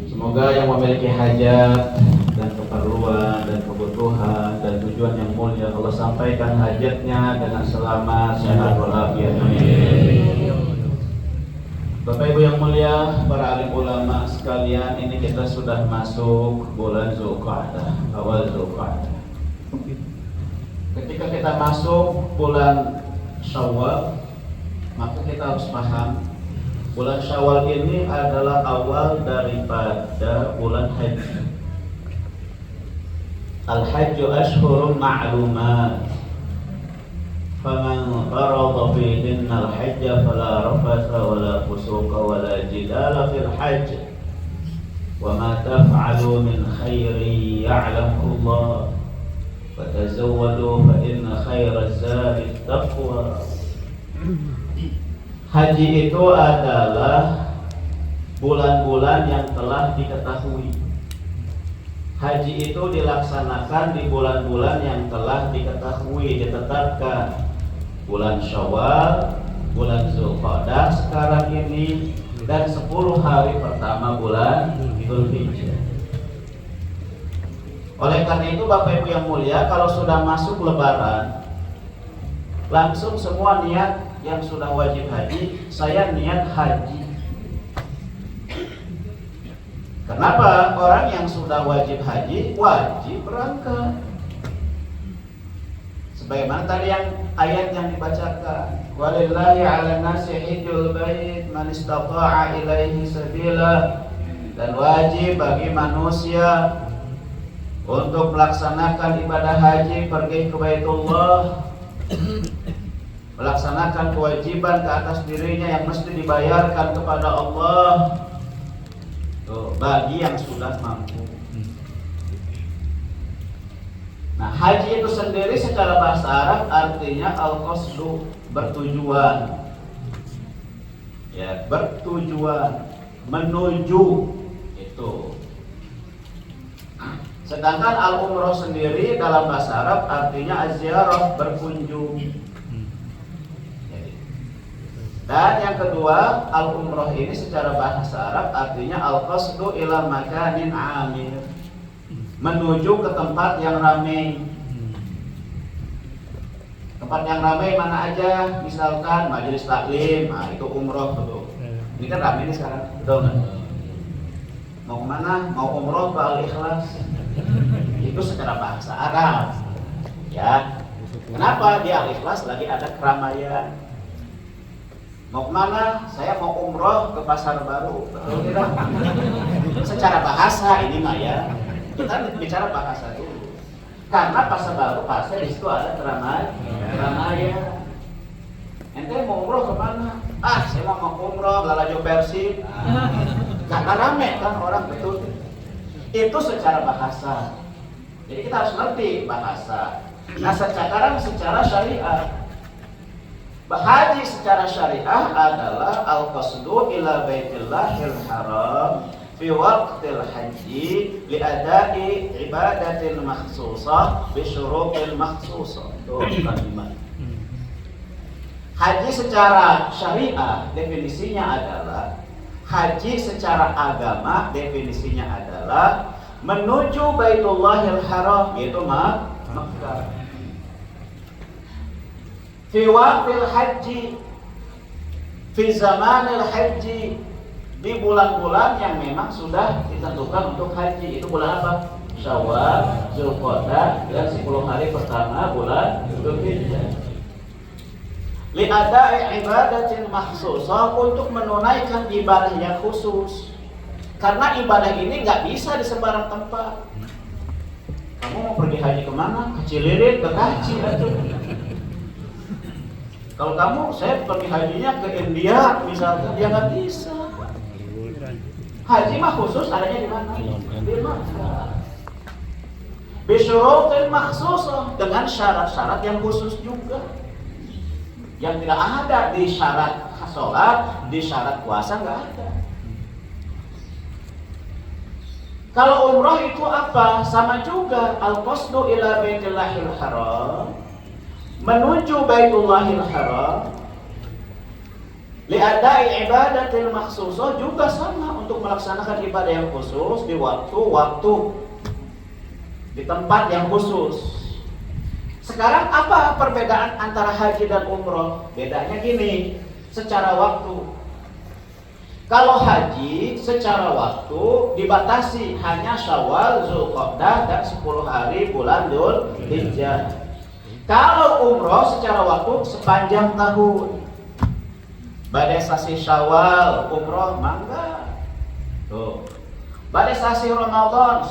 Semoga yang memiliki hajat dan keperluan dan kebutuhan dan tujuan yang mulia Allah sampaikan hajatnya dengan selamat, sehat walafiat. Bapak Ibu yang mulia, para alim ulama sekalian, ini kita sudah masuk bulan Zulqa'dah, awal Zulqa'dah. Ketika kita masuk bulan Syawal, maka kita harus paham bulan Syawal ini adalah awal daripada bulan Haji. Al-Hajju ashhurun ma'lumat. Faman farada fihinna al-hajja fala rafatha wala fusuqa wala jidala fil hajj. Wa ma taf'alu min khairin ya'lamhu Allah. Fatazawwadu fa inna khairaz zadi taqwa. Haji itu adalah bulan-bulan yang telah diketahui. Haji itu dilaksanakan di bulan-bulan yang telah diketahui, ditetapkan. Bulan Syawal, bulan Zulqa'dah sekarang ini, dan 10 hari pertama bulan Dzulhijjah. Oleh karena itu Bapak Ibu yang mulia, kalau sudah masuk Lebaran, langsung semua niat yang sudah wajib haji, saya niat haji. Kenapa? Orang yang sudah wajib haji wajib berangkat. Sebagaimana tadi yang ayat yang dibacakan, walillahi 'alan nasi hajjul bait man istata'a ilaihi sabila, dan wajib bagi manusia untuk melaksanakan ibadah haji, pergi ke Baitullah, melaksanakan kewajiban ke atas dirinya yang mesti dibayarkan kepada Allah. Bagi yang sudah mampu. Nah, haji itu sendiri secara bahasa Arab artinya al-qasdu, bertujuan. Ya, bertujuan, menuju itu. Sedangkan al-umrah sendiri dalam bahasa Arab artinya az-ziyarah, berkunjung. Dan yang kedua, al-umrah ini secara bahasa Arab artinya al-qasdu ila makanin amir, menuju ke tempat yang ramai. Tempat yang ramai mana aja? Misalkan majelis taklim, nah itu umrah tuh. Ini kan ramai nih sekarang, betul nggak? Mau kemana? Mau umrah ke Al-Ikhlas? Itu secara bahasa Arab. Ya. Kenapa di Al-Ikhlas lagi ada keramaian? Mau kemana? Saya mau umroh ke Pasar Baru. Betul tidak? Secara bahasa ini mah ya, kita bicara bahasa dulu. Karena Pasar Baru pasti di situ ada keramaian. Ente mau umroh kemana? Saya mau umroh Lalajo Persib. Karena rame kan orang, betul. Itu secara bahasa. Jadi kita harus ngerti bahasa. Nah, sekarang secara syariat, haji secara syariah adalah al-qasdu ila baitillahil haram fi waqtil haji li adai ibadatin makhsusah bi syurutil makhsusah. Itu kalimat. Haji secara syariah definisinya adalah, haji secara agama definisinya adalah menuju Baitullahil Haram, yaitu Makkah. Fi waqtil haji, fi zamanil haji, di bulan-bulan yang memang sudah ditentukan untuk haji. Itu bulan apa? Syawal, Zulqa'dah, dan 10 hari pertama bulan Dzulhijjah. Li ada'i ibadatin makhsusah, untuk menunaikan ibadah yang khusus. Karena ibadah ini nggak bisa di sembarang tempat. Kamu mau pergi haji kemana? Ke Cilirin, ke Kaci, aduh. Kalau kamu, saya pergi hajinya ke India misalkan, ya nggak bisa. Haji mah khusus adanya di mana? Di Makkah. Bisyurutil makhsusah, dengan syarat-syarat yang khusus juga, yang tidak ada di syarat sholat, di syarat puasa nggak ada. Kalau umrah itu apa? Sama juga, al-qasdu ila baitillahil haram, menuju Baitullahil Haram, Li'adai ibadatil makhsusah juga sama untuk melaksanakan ibadah yang khusus di waktu-waktu, di tempat yang khusus. Sekarang apa perbedaan antara haji dan umroh? Bedanya gini, secara waktu. Kalau haji secara waktu dibatasi hanya Syawal, Zulqa'dah dan 10 hari bulan Dzulhijjah. Kalau umroh secara waktu sepanjang tahun. Badai sasi Syawal, umroh mangga. Tuh. Badai sasi Ramadan,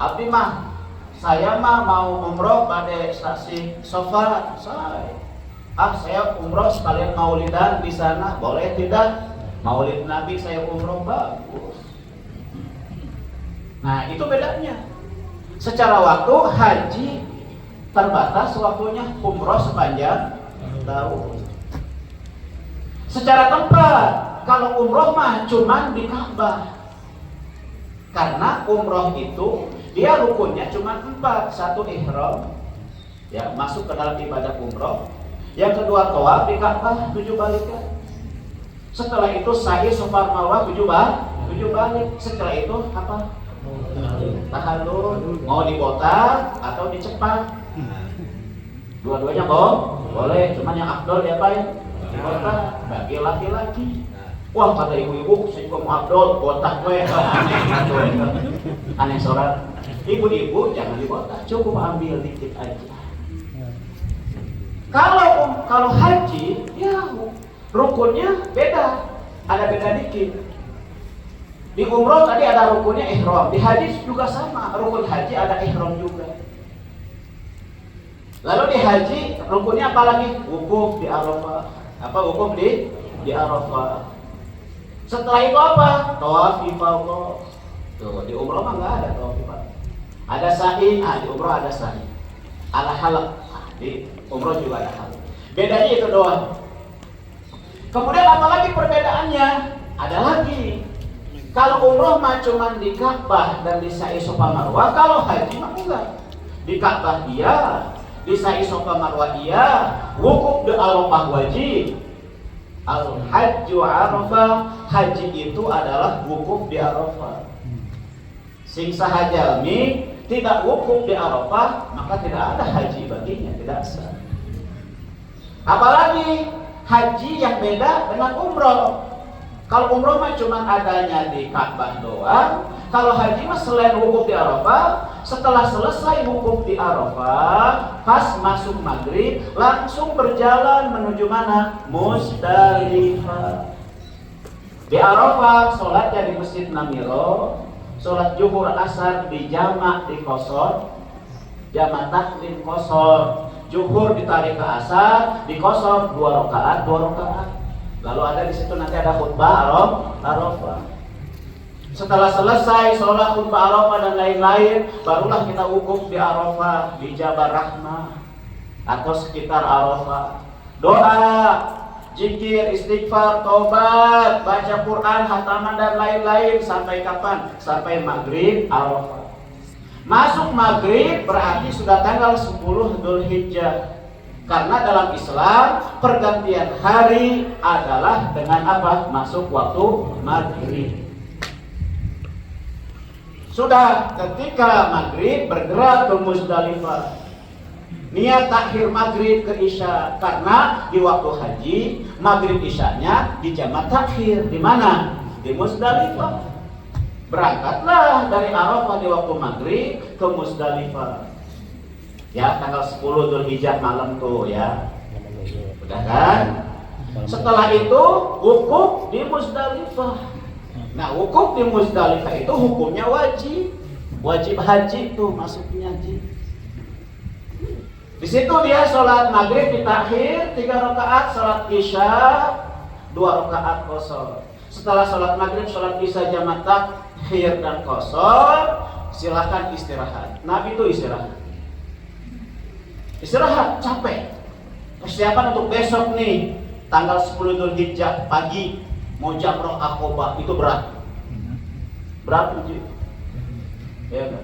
abdi mah saya mau umroh pada stasi Safar. Saya umroh sekalian maulidan di sana, boleh tidak? Maulid Nabi saya umroh, bagus. Nah, itu bedanya. Secara waktu haji terbatas waktunya, umroh sepanjang tahun. Secara tempat, kalau umroh mah cuman di Ka'bah. Karena umroh itu dia rukunnya cuma 4. Satu ihram, ya, masuk ke dalam ibadah umroh. Yang kedua tawaf di Ka'bah 7 balikan. Setelah itu sa'i Safa Marwah 7 balik. Setelah itu apa? Tahallul. Mau dibotak atau dicepat? Dua-duanya boleh. Cuman yang afdol diapain? Dibotak. Bagi laki-laki. Wah, kata ibu-ibu, saya juga mau abdol, botak gue. Aneh sorat. Ibu-ibu jangan dibotak, cukup ambil dikit aja. Kalau haji, ya rukunnya beda, ada beda dikit. Di umroh tadi ada rukunnya ihram, di haji juga sama, rukun haji ada ihram juga. Lalu di haji rukunnya apa lagi? Wukuf di Arafah. Apa wukuf di Arafah? Setelah itu apa? Tawaf ifadah. Tuh, di umroh mah enggak ada tawaf ifadah. Ada sa'i, di umroh ada sa'i. Ala halaq, di umroh juga ada halaq. Bedanya itu doang. Kemudian apa lagi perbedaannya? Ada lagi. Kalau umroh mah cuma di Ka'bah dan di sa'i Safa Marwah, kalau haji mah enggak. Di Ka'bah iya, di sa'i Safa Marwah iya, wukuf di Arafah wajib. Al-Hajju Arafah, haji itu adalah wukuf di Arafah. Sing saha jalmi tidak wukuf di Arafah, maka tidak ada haji baginya, tidak sah. Apalagi haji yang beda dengan umroh. Kalau umroh mah cuma adanya di Ka'bah doang. Kalau haji mah selain wukuf di Arafah, setelah selesai wukuf di Arafah, pas masuk maghrib, langsung berjalan menuju mana? Musdalifah. Di Arafah, sholatnya di Masjid Namiro, sholat zuhur asar di jamak di qashar, jamak takdim qashar, zuhur ditarik ke asar, di qashar 2 rakaat. Lalu ada di situ nanti ada khutbah Arafah. Setelah selesai sholat khutbah Arafah dan lain-lain, barulah kita wukuf di Arafah, di Jabal Rahmah atau sekitar Arafah. Doa, zikir, istighfar, taubat, baca Quran, khataman dan lain-lain sampai kapan? Sampai maghrib Arafah. Masuk maghrib berarti sudah tanggal 10 Dzulhijjah. Karena dalam Islam pergantian hari adalah dengan apa? Masuk waktu maghrib. Sudah ketika maghrib bergerak ke Musdalifah. Niat takhir maghrib ke isya, karena di waktu haji maghrib isyanya di jamak takhir. Di mana? Di Musdalifah. Berangkatlah dari Arafah di waktu maghrib ke Musdalifah. Ya, tanggal 10 Dzulhijjah malam tuh ya. Udah kan? Setelah itu wukuf di Musdalifah. Nah, wukuf di Musdalifah itu hukumnya wajib. Wajib haji tuh masuknya haji. Di situ dia sholat maghrib ditakhir 3 rakaat, sholat isya 2 rakaat qashar. Setelah sholat maghrib, sholat isya jamak takhir dan qashar, silakan istirahat. Nabi itu istirahat, capek. Persiapan untuk besok nih, tanggal 10 Dzulhijjah pagi mau jamroh Aqobah, itu berat uji. Ya kan?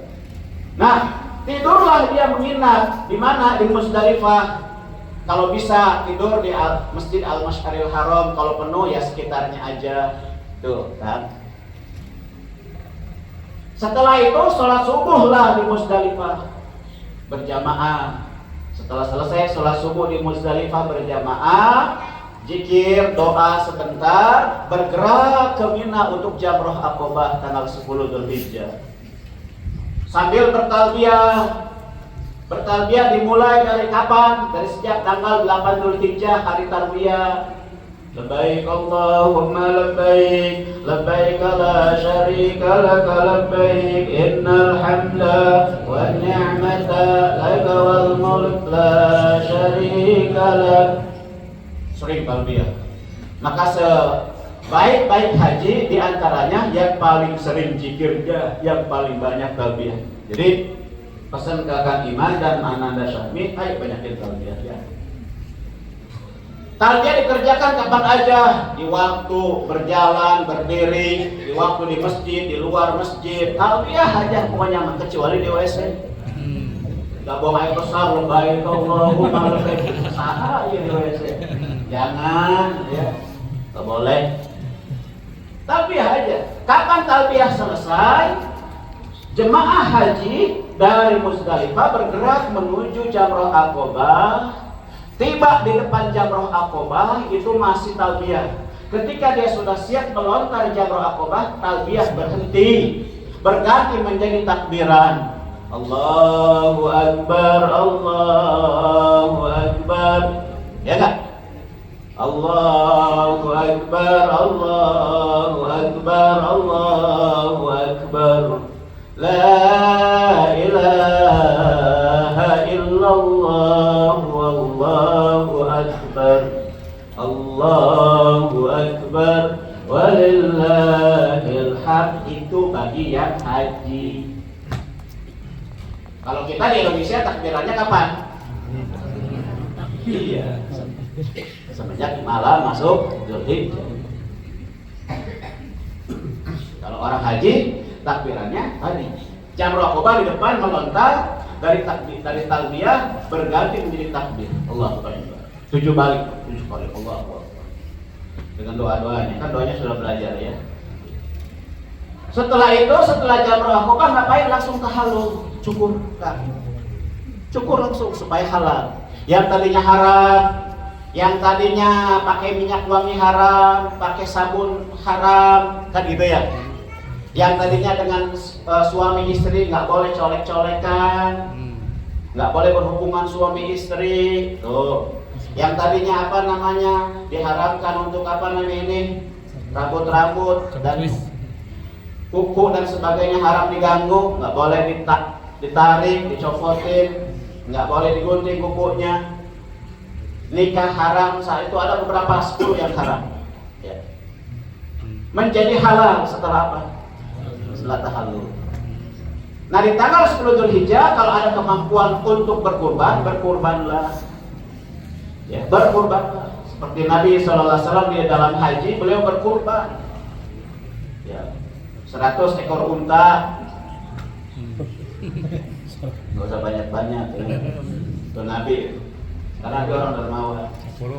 Nah, tidurlah dia menginap di mana? Di Musdalifah. Kalau bisa tidur di Masjid Al-Masyaril Haram, kalau penuh ya sekitarnya aja. Tuh kan. Setelah itu sholat subuh lah di Muzdalifah berjamaah. Setelah selesai sholat subuh di Muzdalifah berjamaah, zikir, doa sebentar, bergerak ke Mina untuk Jamroh Aqobah tanggal 10 Dzulhijjah. Sambil bertalbiyah. Bertalbiyah dimulai dari kapan? Dari sejak tanggal 8 Dzulhijjah, hari tarwiyah. Labbaik Allahumma labbaik, labbaik la syarika lak labbaik, innal hamda wan ni'mata laka wal mulk la syarika lak. Sering talbiyah. Maka sebaik-baik haji diantaranya yang paling sering zikirnya, yang paling banyak talbiyah. Jadi pesan ke Kang Iman dan Ananda Syahmi, ayo banyakin talbiyah ya. Talbiyah dikerjakan kapan aja, di waktu berjalan, berdiri, di waktu di masjid, di luar masjid. Talbiyah aja pokoknya, kecuali di WC. Gak buang air besar, lebay Allahumma lebay saha ya di WC. Jangan ya, gak boleh. Talbiyah aja. Kapan talbiyah selesai? Jemaah haji dari Muzdalifah bergerak menuju Jamroh Aqobah. Tiba di depan Jamroh Aqobah itu masih talbiyah. Ketika dia sudah siap melontar Jamroh Aqobah, talbiyah berhenti, berganti menjadi takbiran. Allahu Akbar, Allahu Akbar. Ya enggak? Allahu Akbar, Allahu Akbar, Allahu Akbar. La ilaha illallah wallahu akbar. Allahu akbar walillahil hamd. Itu bagi yang haji. Kalau kita di Indonesia takbirannya kapan? Iya, semenjak malam masuk Dzulhijjah. Kalau orang haji takbirannya tadi Jamroh Aqobah di depan melontar, dari talbiyah berganti menjadi takbir. Allahu Akbar. 7 balik, 7 kali Allahu Akbar. Dengan doa-doanya, kan doanya sudah belajar ya. Setelah itu, setelah Jamroh Aqobah ngapain? Langsung tahallul, cukur kan. Cukur langsung supaya halal. Yang tadinya haram, yang tadinya pakai minyak wangi haram, pakai sabun haram, kan gitu ya. Yang tadinya dengan suami istri nggak boleh colek-colekan, nggak boleh berhubungan suami istri, tuh. Yang tadinya apa namanya diharamkan untuk apa namanya ini rambut-rambut dan kuku dan sebagainya haram diganggu, nggak boleh ditarik, dicopotin, nggak boleh digunting kukunya. Nikah haram, saat itu ada beberapa 10 yang haram. Ya. Menjadi halal setelah apa? Setelah tahallul. Nah di tanggal 10 Dzulhijjah kalau ada kemampuan untuk berkurban, berkurbanlah. Ya, berkurbanlah. Seperti Nabi SAW di dalam haji beliau berkurban. Ya, 100 ekor unta. Gak usah banyak-banyak. Ya. Itu Nabi. Karena dia orang dermawan.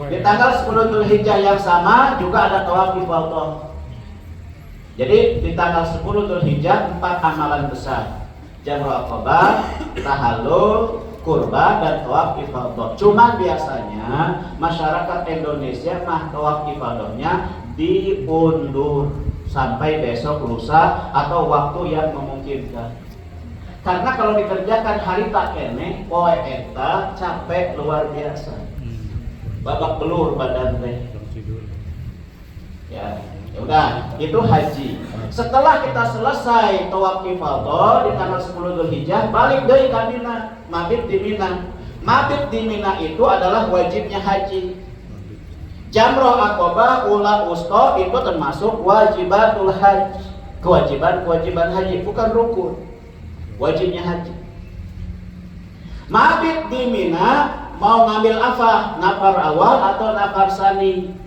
Di tanggal 10 Dzulhijjah yang sama juga ada tawaf ifadah. Jadi di tanggal 10 Dzulhijjah 4 amalan besar. Jamroh Aqobah, tahallul, kurban dan tawaf ifadah. Cuma biasanya masyarakat Indonesia mah tawaf ifadahnya diundur sampai besok lusa atau waktu yang memungkinkan. Karena kalau dikerjakan hari tak kene, poe eta capek luar biasa. Babak belur badan teh. Ya. Ya udah, itu haji. Setelah kita selesai tawaf ifadah di tanggal 10 Dzulhijjah, balik deui ka Mina, mabit di Mina. Mabit di Mina itu adalah wajibnya haji. Jamroh Aqobah ula usta itu termasuk wajibatul haji. Kewajiban haji, bukan rukun. Wajibnya haji. Mabit di Mina mau ngambil apa? Nafar awal atau nafar sani?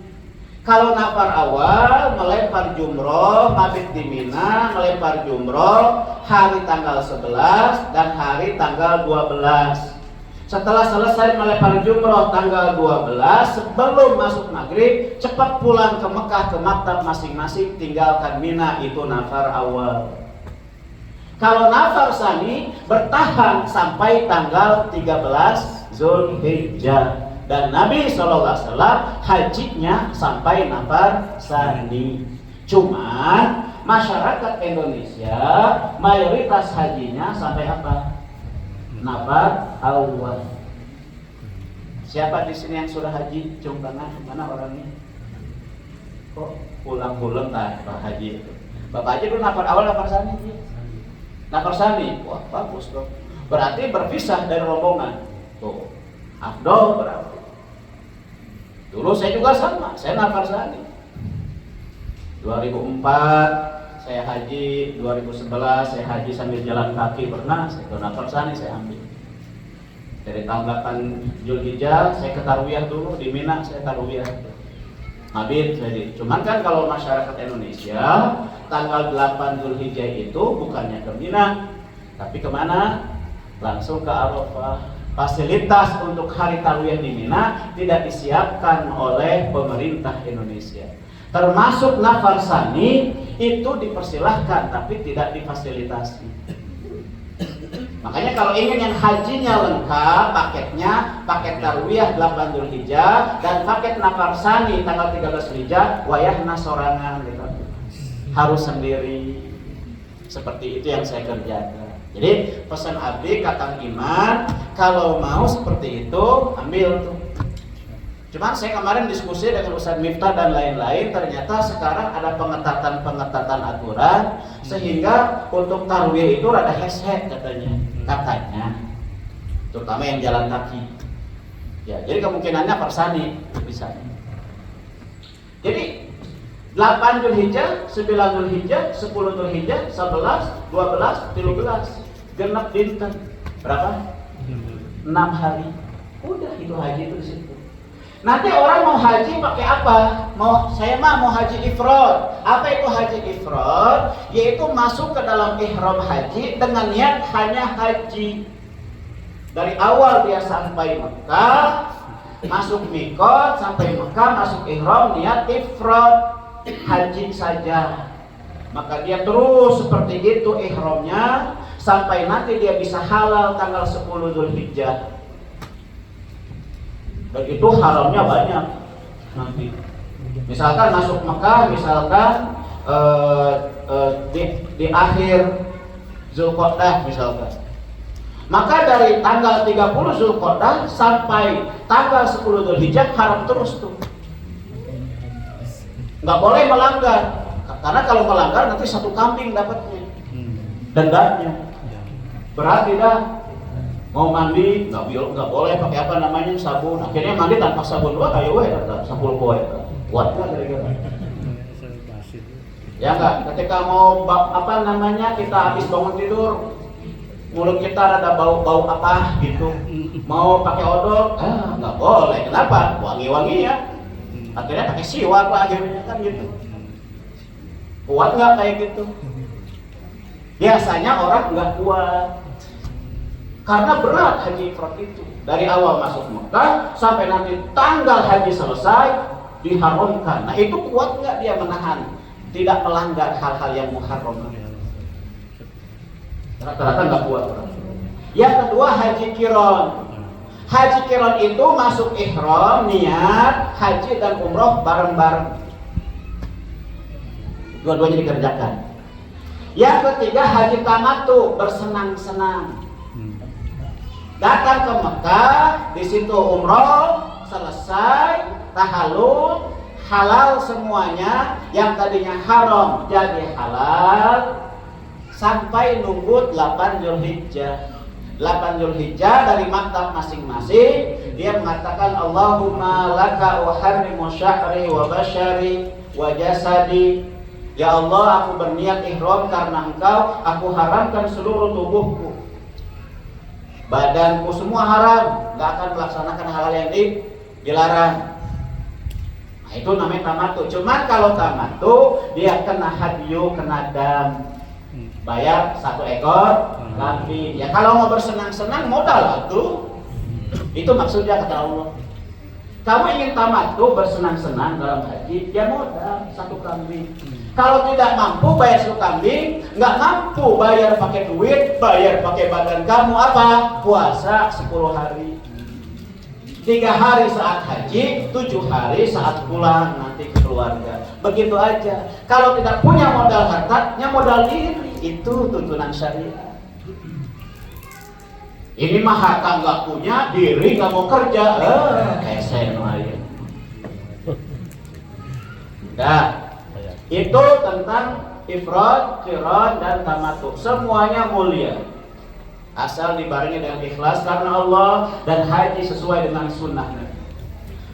Kalau nafar awal melempar jumroh, mabit di Mina melempar jumroh hari tanggal 11 dan hari tanggal 12. Setelah selesai melempar jumroh tanggal 12, sebelum masuk maghrib, cepat pulang ke Mekah ke maktab masing-masing, tinggalkan Mina, itu nafar awal. Kalau nafar sani bertahan sampai tanggal 13 Zulhijjah, dan Nabi SAW hajinya sampai nafar sani. Cuman masyarakat Indonesia mayoritas hajinya sampai apa? Nafar awal. Siapa di sini yang sudah haji? Cung tangan, mana orangnya? Kok pulang-pulang tanpa haji itu? Bapak haji dulu nafar awal, nafar sani. Nafar sani, wah bagus dong. Berarti berpisah dari rombongan. Tuh, afdol berarti. Dulu saya juga sama, saya nafar sani. 2004 saya haji, 2011 saya haji sambil jalan kaki pernah, saya ke nafar sani saya ambil. Dari tanggal 8 Zulhijjah saya ke Tarwiyah dulu, di Mina saya Tarwiyah. Mabit jadi. Cuman kan kalau masyarakat Indonesia tanggal 8 Zulhijjah itu bukannya ke Mina, tapi kemana? Langsung ke Arafah. Fasilitas untuk hari Tarwiyah di Mina tidak disiapkan oleh pemerintah Indonesia. Termasuk nafar sani itu dipersilahkan tapi tidak difasilitasi. Makanya kalau ingin yang hajinya lengkap paketnya, paket Tarwiyah 8 Zulhijjah dan paket nafar sani tanggal 13 Zulhijjah, wayahna sorangan gitu. Harus sendiri. Seperti itu yang saya kerjakan. Jadi pesan abdi Kakang Iman, kalau mau seperti itu ambil tuh. Cuman saya kemarin diskusi dengan Ustaz Miftah dan lain-lain, ternyata sekarang ada pengetatan aturan sehingga untuk tarwiyah itu rada hesek katanya, terutama yang jalan kaki. Ya, jadi kemungkinannya persani bisa. Jadi 8 Zulhijjah, 9 Zulhijjah, 10 Zulhijjah, 11, 12, 13, genap dinten berapa? 6 hari. Udah itu haji itu di situ. Nanti orang mau haji pakai apa? Saya mau haji ifrad. Apa itu haji ifrad? Yaitu masuk ke dalam ihram haji dengan niat hanya haji. Dari awal dia sampai Mekah, masuk mikot, sampai Mekah, masuk ihram, niat ifrad, haji saja. Maka dia terus seperti itu ihramnya sampai nanti dia bisa halal tanggal 10 Zulhijjah. Dan itu haramnya banyak nanti. Misalkan masuk Mekah, misalkan di akhir Zulqa'dah misalkan. Maka dari tanggal 30 Zulqa'dah sampai tanggal 10 Zulhijjah haram terus tuh. Nggak boleh melanggar. Karena kalau melanggar nanti satu kambing dapatnya. Dendanya. Berarti dah. Mau mandi nggak boleh pakai apa namanya sabun. Akhirnya mandi tanpa sabun, wah kayak weh sabun kowe. Kuat nggak kira-kira? Ya nggak. Ketika mau apa namanya kita habis bangun tidur, mulut kita ada bau apa gitu. Mau pakai odol, nggak boleh. Kenapa? Wangi-wangi ya. Akhirnya pakai siwak lah akhirnya kan gitu. Kuat nggak kayak gitu? Biasanya orang nggak kuat. Karena berat haji ifrad itu. Dari awal masuk Mekah sampai nanti tanggal haji selesai diharamkan. Nah itu kuat nggak dia menahan, tidak melanggar hal-hal yang muharram? Rata-rata nggak kuat. Yang kedua haji kiron. Haji kiron itu masuk ihram, niat haji dan umroh bareng-bareng. Dua-duanya dikerjakan. Yang ketiga haji tamattu, bersenang-senang. Datang ke Mekah, di situ umroh, selesai, tahallul, halal semuanya, yang tadinya haram jadi halal, sampai nunggu 8 Zulhijjah. 8 Zulhijjah dari maktab masing-masing, dia mengatakan Allahumma laka uharrimu syahri wa basyari wa jasadi. Ya Allah, aku berniat ihram karena Engkau, aku haramkan seluruh tubuhku. Badanku semua haram, nggak akan melaksanakan hal-hal yang dilarang. Nah, itu namanya tamattu. Cuman kalau tamattu dia kena hadyu, kena dam, bayar 1 ekor kambing. Ya kalau mau bersenang-senang modal tuh, Itu maksudnya kata Allah. Kamu ingin tamattu bersenang-senang dalam haji, ya modal 1 kambing. Kalau tidak mampu bayar 1 kambing, nggak mampu bayar pakai duit, bayar pakai badan kamu apa? Puasa 10 hari. 3 hari saat haji, 7 hari saat pulang nanti ke keluarga. Begitu aja. Kalau tidak punya modal harta, ya modal diri. Itu tuntunan syariat. Ini mah harta nggak punya, diri nggak mau kerja, kesen aja. Nah, itu tentang ifrad, qiran, dan tamattu. Semuanya mulia, asal dibarengi dengan ikhlas karena Allah dan haji sesuai dengan sunnah.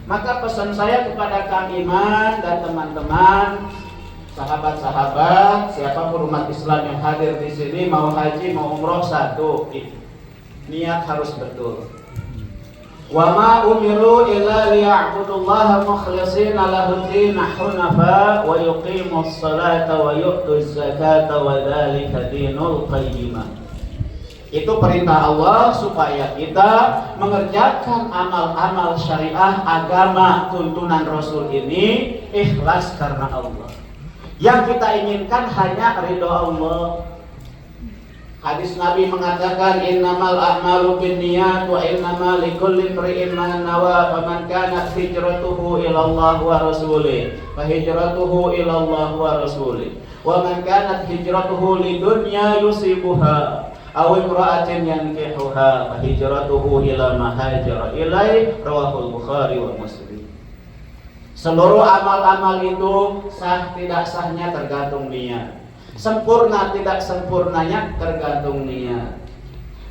Maka pesan saya kepada Kang Iman dan teman-teman, sahabat-sahabat, siapapun umat Islam yang hadir di sini, mau haji mau umroh, satu, niat harus betul. Wa ma umiru illa liya'budullaha mukhlishina lahu-d-din hunafa wa yuqimus salata wa yu'tuz zakata wa dzalika dinul qayyimah. Itu perintah Allah supaya kita mengerjakan amal-amal syariah agama tuntunan Rasul ini ikhlas karena Allah. Yang kita inginkan hanya ridho Allah. Hadis Nabi mengatakan innamal a'malu binniyat wa innamal likulli imri'in ma nawa, faman kanat hijratuhu ila Allah wa rasulih fa hijratuhu ila Allah wa rasulih wa man kanat hijratuhu lidunya yusibuha aw imra'atin yankihuha fa hijratuhu ila ma hajara ilaih, rawahul Bukhari wa Muslim. Seluruh amal-amal itu sah tidak sahnya tergantung niat. Sempurna tidak sempurnanya tergantung niat.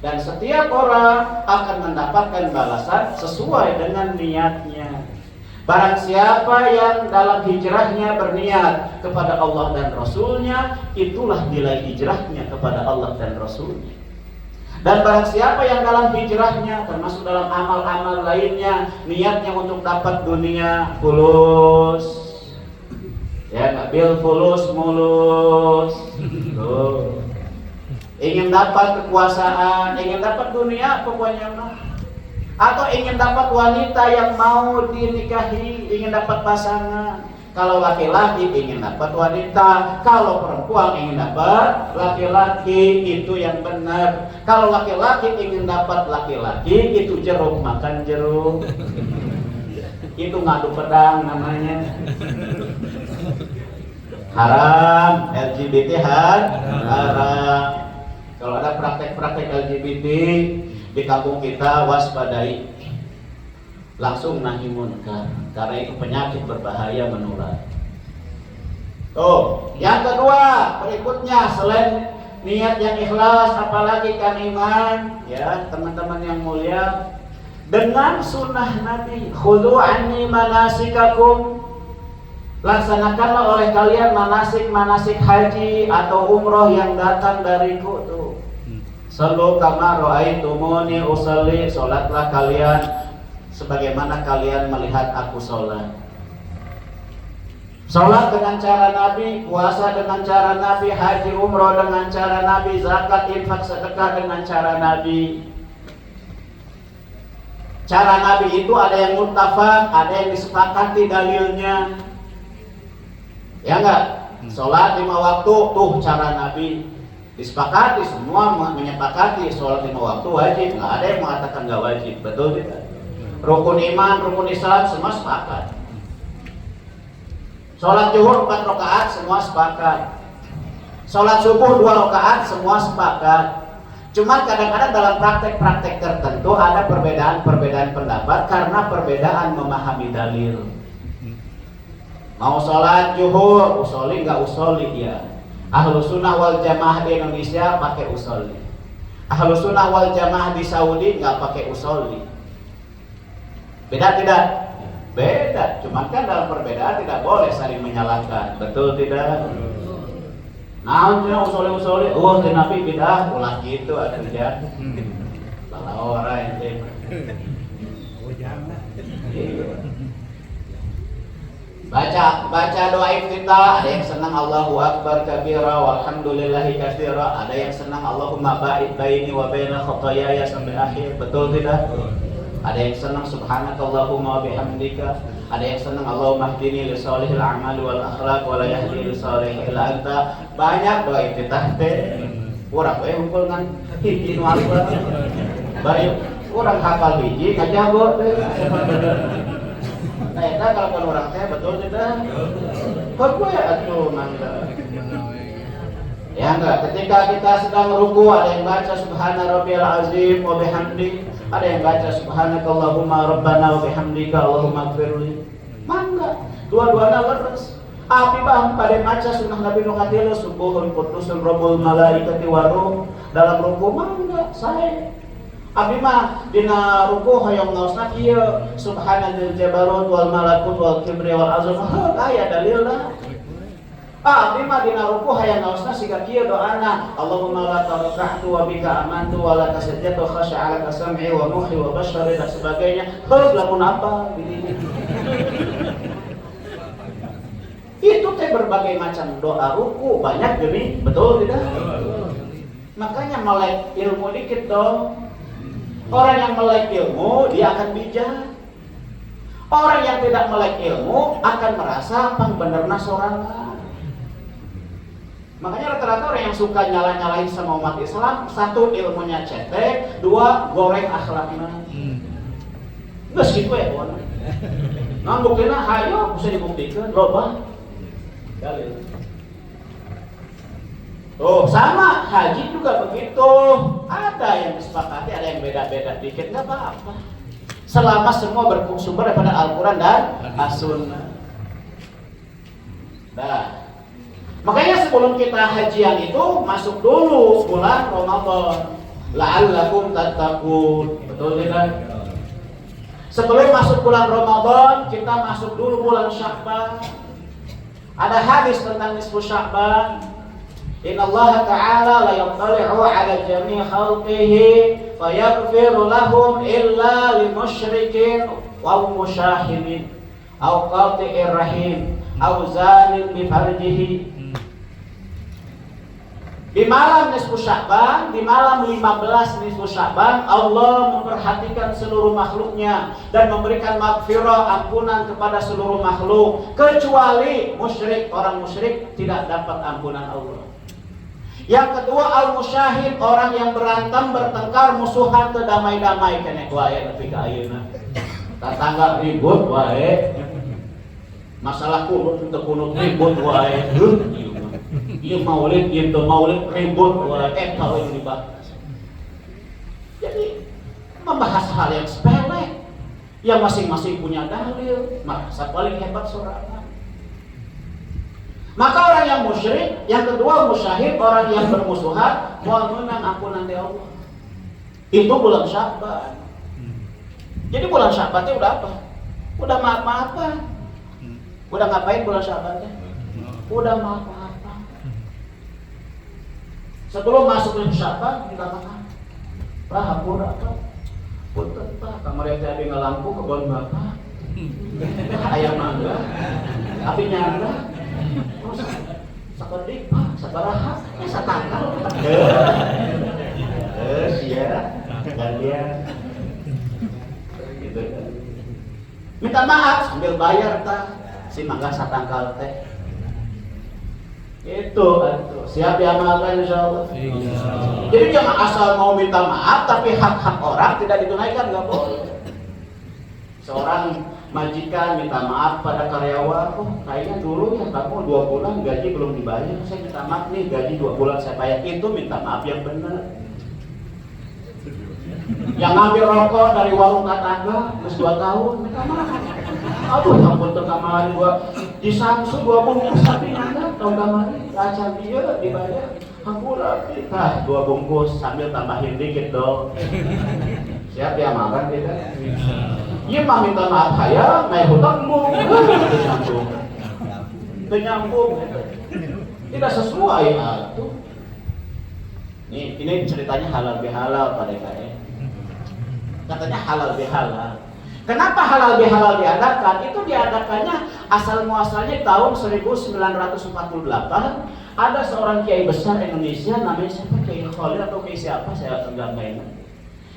Dan setiap orang akan mendapatkan balasan sesuai dengan niatnya. Barang siapa yang dalam hijrahnya berniat kepada Allah dan Rasulnya, itulah nilai hijrahnya kepada Allah dan Rasulnya. Dan barang siapa yang dalam hijrahnya, termasuk dalam amal-amal lainnya, niatnya untuk dapat dunia fulus, ya nggak bil fulus mulus, tuh. Ingin dapat kekuasaan, ingin dapat dunia pokoknya mah, atau ingin dapat wanita yang mau dinikahi, ingin dapat pasangan. Kalau laki-laki ingin dapat wanita, kalau perempuan ingin dapat laki-laki, itu yang benar. Kalau laki-laki ingin dapat laki-laki, itu jeruk makan jeruk. Itu ngadu pedang namanya. Haram, LGBT haram. Kalau ada praktek-praktek LGBT di kampung kita, waspadai. Langsung nahi munkar, karena itu penyakit berbahaya menular. Tuh, yang kedua, berikutnya selain niat yang ikhlas, apalagi kan iman, ya teman-teman yang mulia, dengan sunnah Nabi, khudhu anni manasikakum, laksanakanlah oleh kalian manasik haji atau umroh yang datang dariku tuh. Sallu kama ra'aitumuni usalli, salatlah kalian sebagaimana kalian melihat aku sholat. Sholat dengan cara Nabi, puasa dengan cara Nabi, haji umroh dengan cara Nabi, zakat, infak, sedekah dengan cara Nabi. Cara Nabi itu ada yang muttafaq, ada yang disepakati dalilnya. Ya enggak? Sholat 5 waktu, tuh cara Nabi. Disepakati, semua menyepakati sholat 5 waktu wajib. Nggak ada yang mengatakan nggak wajib, betul tidak? Rukun iman, rukun Islam, semua sepakat. Sholat zuhur 4 rakaat, semua sepakat. Sholat subuh 2 rakaat, semua sepakat. Cuma kadang-kadang dalam praktek-praktek tertentu ada perbedaan pendapat karena perbedaan memahami dalil. Mau sholat zuhur, usoli nggak usoli ya. Ahlus sunnah wal jamaah di Indonesia pakai usoli. Ahlus sunnah wal jamaah di Saudi nggak pakai usoli. Beda tidak? Beda, cuma kan dalam perbedaan tidak boleh saling menyalahkan, betul tidak? Nah, usole-usole, di Nabi bidah, ulah gitu ada dia. Salah orang ente. Baca doa iftitah, ada yang senang Allahu Akbar kabira walhamdulillahi katsira, ada yang senang Allahumma ba'id baini wa baina khotoyaya sampai akhir, betul tidak? ada yang senang subhanakallahumma wa bihamdika, ada yang senang Allahumma hdini li sholihil a'mali wal akhlaq wa la yahdi li sholihil illa anta. Banyak doa iftitah teh. Urang we hungkul ngan hiji nu hafal. Bari urang hafal hiji ngajago teh. Nah, eta kalau orang teh betul tidak? Kok gue atuh mangga. Ya enggak, ketika kita sedang ruku ada yang baca subhana rabbiyal azim wa bihamdi, ada yang baca subhanakallahumma rabbana wa bihamdika allahumma ighfirli. Mangga, dua-duanya leres. Abi bang pada maca sunnah Nabi nu katilu subuhun qudusun rabbul malaikati wa ruh dalam ruku mangga sae. Abi mah dina ruku hoyong ngaosna kieu subhanadzil jabarut wal malakut wal kibri wal azam aya dalilna. Abi mah dina ruku hayang ngaosna siga kieu doana Allahumma la taraktu wa bika amantu wa la tasajjatu khashi'a laka sam'i wa mukhi wa bashari dan sebagainya. Heus lamun apa gini. Itu teh berbagai macam doa ruku banyak gini, betul tidak? Makanya melek ilmu dikit dong. Orang yang melek ilmu dia akan bijak. Orang yang tidak melek ilmu akan merasa pangbenerna sorangan. Makanya rata-rata orang yang suka nyala-nyalain sama umat Islam, satu ilmunya cetek, dua goreng akhlaknya. Geus kitu ya kawan. Nah buktina hayo bisa dibuktikan loba. Dalil. Oh sama haji juga begitu. Ada yang disepakati, ada yang beda-beda dikit, nggak apa-apa. Selama semua bersumber daripada Al-Quran dan As-Sunnah. Nah, makanya sebelum kita hajian itu masuk dulu bulan Ramadan. La'allakum tattaqun. Betul tidak? Sebelum masuk bulan Ramadan kita masuk dulu bulan Sya'ban. Ada hadis tentang nisfu Sya'ban. Inna Allah Ta'ala la yattali'u ala jami' khalqihi fayaghfiru lahum illa limusyrikin wa musyahidin aw qati'ir rahim aw zalim bi farjihi. Di malam nisfu Sya'ban, di malam 15 nisfu Sya'ban, Allah memperhatikan seluruh makhluknya dan memberikan maghfirah, ampunan kepada seluruh makhluk kecuali musyrik. Orang musyrik tidak dapat ampunan Allah. Yang kedua al-musyahid, orang yang berantem, bertengkar, musuhan, teu damai-damai keneh wae nepi ka ayeuna. Tatangga ribut wae. Masalah kunut teu kunut ribut wae. Ieu maulid, ieu teu maulid ribut wae eta we dibahas. Jadi membahas hal yang sepele yang masing-masing punya dalil, maka paling hebat sorangan. Maka orang yang musyrik, yang kedua musyahid, orang yang bermusuhan, moal meunang ampunan ti Allah. Itu bulan Sya'ban. Jadi bulan Sya'ban itu udah apa? Udah maaf-maafan. Udah ngapain bulan Sya'ban teh? Udah maaf-maafan. Sebelum masuk bulan Sya'ban kita makan. Rahapura apa? Punten Pak, kamar teh ade ngalampu kebon Bapak. Ayam mangga. Api nyanda. Terus sakedik Pak, sabaraha? Satangkal. Iya, kalian. Gitu kan. Minta maaf sambil bayar tah. Si mangga satangkal teh. Itu siap diamalkan insyaallah. Jadi jangan asal mau minta maaf tapi hak-hak orang tidak ditunaikan, nggak boleh. Seorang majikan minta maaf pada karyawan, oh kayaknya dulu ya kamu 2 bulan gaji belum dibayar, saya minta maaf nih gaji 2 bulan saya bayar. Itu minta maaf yang benar. Yang ngambil rokok dari warung tetangga terus 2 tahun minta maaf. Aduh ampun tuh kemarin gua di Samsu 2 bungkus tapi nggak tahun kemarin raca dia dibayar hampura kita 2 bungkus sambil tambahin dikit dong. Siap ya makan kita. Iya mah minta maaf hayang, naik hutangmu, nyambung, tidak sesuai itu. Nih, ini ceritanya halal bihalal pada saya. Katanya halal bihalal. Kenapa halal bihalal diadakan? Itu diadakannya asal muasalnya tahun 1948. Ada seorang kiai besar Indonesia namanya siapa, Kiai Khalil atau Kiai siapa saya enggak ingat.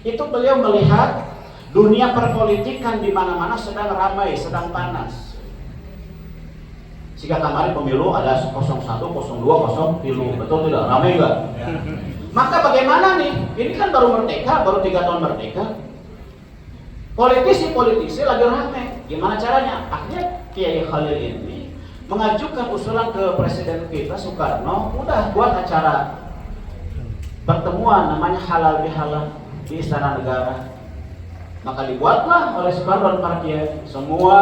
Itu beliau melihat Dunia perpolitikan di mana-mana sedang ramai, sedang panas. Jika kemarin pemilu ada 01, 02, 03, betul tidak? Ramai enggak? Maka bagaimana nih? Ini kan baru merdeka, baru 3 tahun merdeka. Politisi lagi ramai. Gimana caranya? Akhirnya Kiai Khalil ini mengajukan usulan ke Presiden kita Soekarno, udah buat acara pertemuan namanya halal bihalal di Istana Negara. Maka dibuatlah oleh Soekarno dan para kiai, semua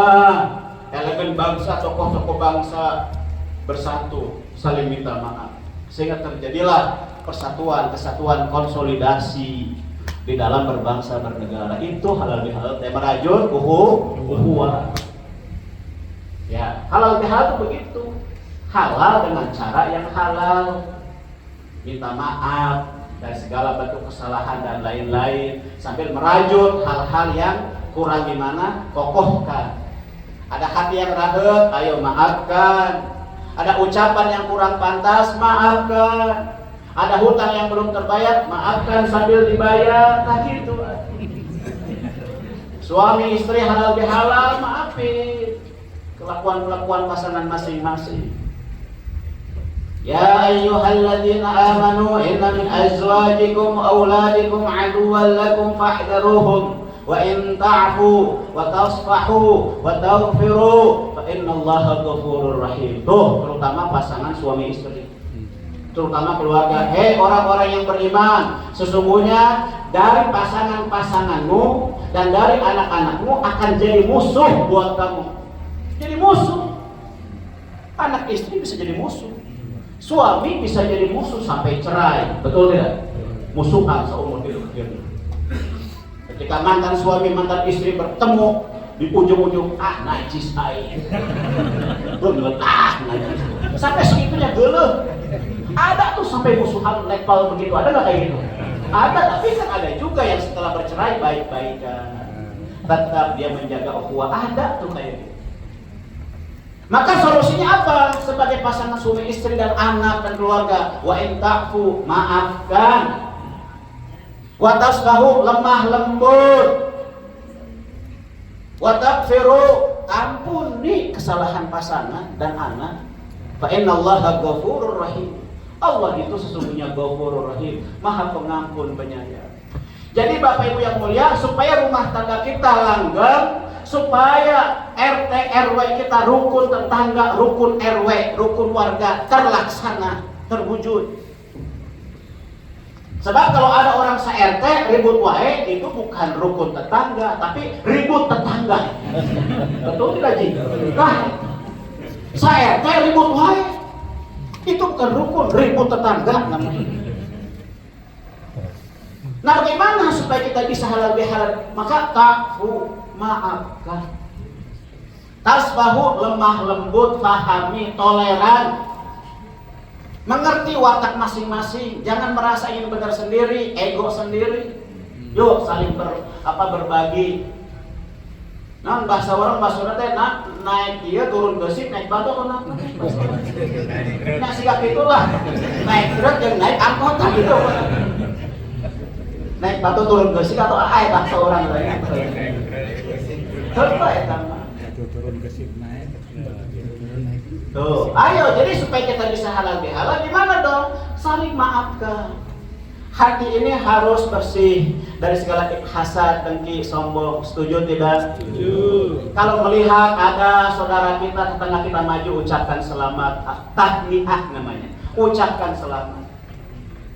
elemen bangsa, tokoh-tokoh bangsa bersatu, saling minta maaf, sehingga terjadilah persatuan, kesatuan, konsolidasi di dalam berbangsa bernegara. Itu halal bihalal, tema rajul uhuwah. Ya, halal bihalal itu begitu. Halal dengan cara yang halal, minta maaf dari segala bentuk kesalahan dan lain-lain, sambil merajut hal-hal yang kurang gimana, kokohkan. Ada hati yang rahet, ayo maafkan. Ada ucapan yang kurang pantas, maafkan. Ada hutang yang belum terbayar, maafkan sambil dibayar. Nah gitu. Suami istri halal bihalal, maafin kelakuan-kelakuan pasangan masing-masing. Ya ayyuhalladzina amanu inna min azwajikum wa auladikum aduwwan lakum fahdharuhum wa in ta'fu wa tasfahu wa taghfiru fa innallaha ghafurur rahim. Tuh, terutama pasangan suami istri, terutama keluarga. Hei orang-orang yang beriman, sesungguhnya dari pasangan-pasanganmu dan dari anak-anakmu akan jadi musuh buat kamu. Jadi musuh. Anak istri bisa jadi musuh, suami bisa jadi musuh sampai cerai, betul tidak? Musuhan seumur hidup. Ketika mantan suami mantan istri bertemu di ujung-ujung, najis air, najis, sampai segitunya geuleuh. Ada tuh sampai musuhan level begitu, ada nggak kayak gitu? Ada, tapi kan ada juga yang setelah bercerai baik-baikan, tetap dia menjaga ukhuwah, ada tuh kayak gitu. Maka solusinya apa? Sebagai pasangan suami istri dan anak dan keluarga, wa in ta'fu, maafkan, wa tasfahu, lemah lembut, wa taghfiru, ampuni kesalahan pasangan dan anak. Fa innallaha ghafurur rahim. Allah itu sesungguhnya Ghafurur Rahim, Maha Pengampun Penyayang. Jadi Bapak Ibu yang mulia, supaya rumah tangga kita langgeng, supaya RT RW kita, rukun tetangga, rukun RW, rukun warga terlaksana, terwujud. Sebab kalau ada orang se-RT ribut wae, itu bukan rukun tetangga, tapi ribut tetangga. Betul tidak, Ji? Nah, se-RT ribut wae, itu bukan rukun, ribut tetangga namanya. Nah, bagaimana supaya kita bisa halal bihalal? Maka ta'fu, maafkan. Tasfahu, lemah lembut, pahami, toleran. Mengerti watak masing-masing, jangan merasa ingin benar sendiri, ego sendiri. Yuk saling berbagi. Nah, bahasa orang teh naik dia turun gesit, naik batu atau naik nah sikap itulah, naik truk yang naik angkot gitu. Naik batu turun gesit atau bahasa orang lain. Coba ya sama. Turun gesit naik. Tuh, ayo, jadi supaya kita bisa halal bihalal, gimana dong? Saling maafkan. Hati ini harus bersih dari segala hasad, dengki, sombong. Setuju tidak? Setuju. Kalau melihat ada saudara kita, tetangga kita maju, ucapkan selamat. Tahniah namanya. Ucapkan selamat.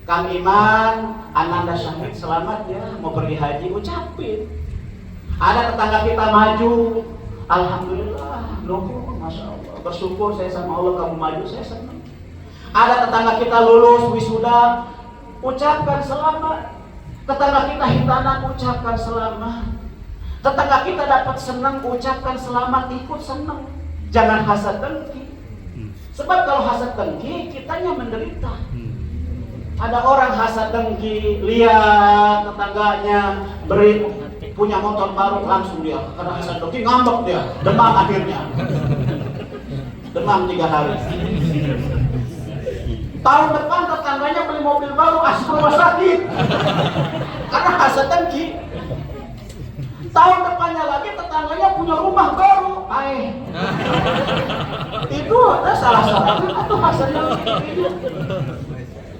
Kang Iman, Ananda Syahid, selamat ya, mau pergi haji, ucapin. Ada tetangga kita maju, alhamdulillah, nuhun, masya Allah, bersyukur saya sama Allah kamu maju, saya senang. Ada tetangga kita lulus wisuda, ucapkan selamat. Tetangga kita hitanan, ucapkan selamat. Tetangga kita dapat senang, ucapkan selamat, ikut senang. Jangan hasad dengki. Sebab kalau hasad dengki, kitanya menderita. Ada orang hasad dengki, lihat tetangganya punya motor baru, langsung dia karena hasad dengki ngambek dia, demam akhirnya. Demam 3 hari. Tahun depan tetangganya beli mobil baru, asik rumah sakit karena hasad dengki. Tahun depannya lagi tetangganya punya rumah baru. Itu ada salah-salahnya atau hasilnya hidup.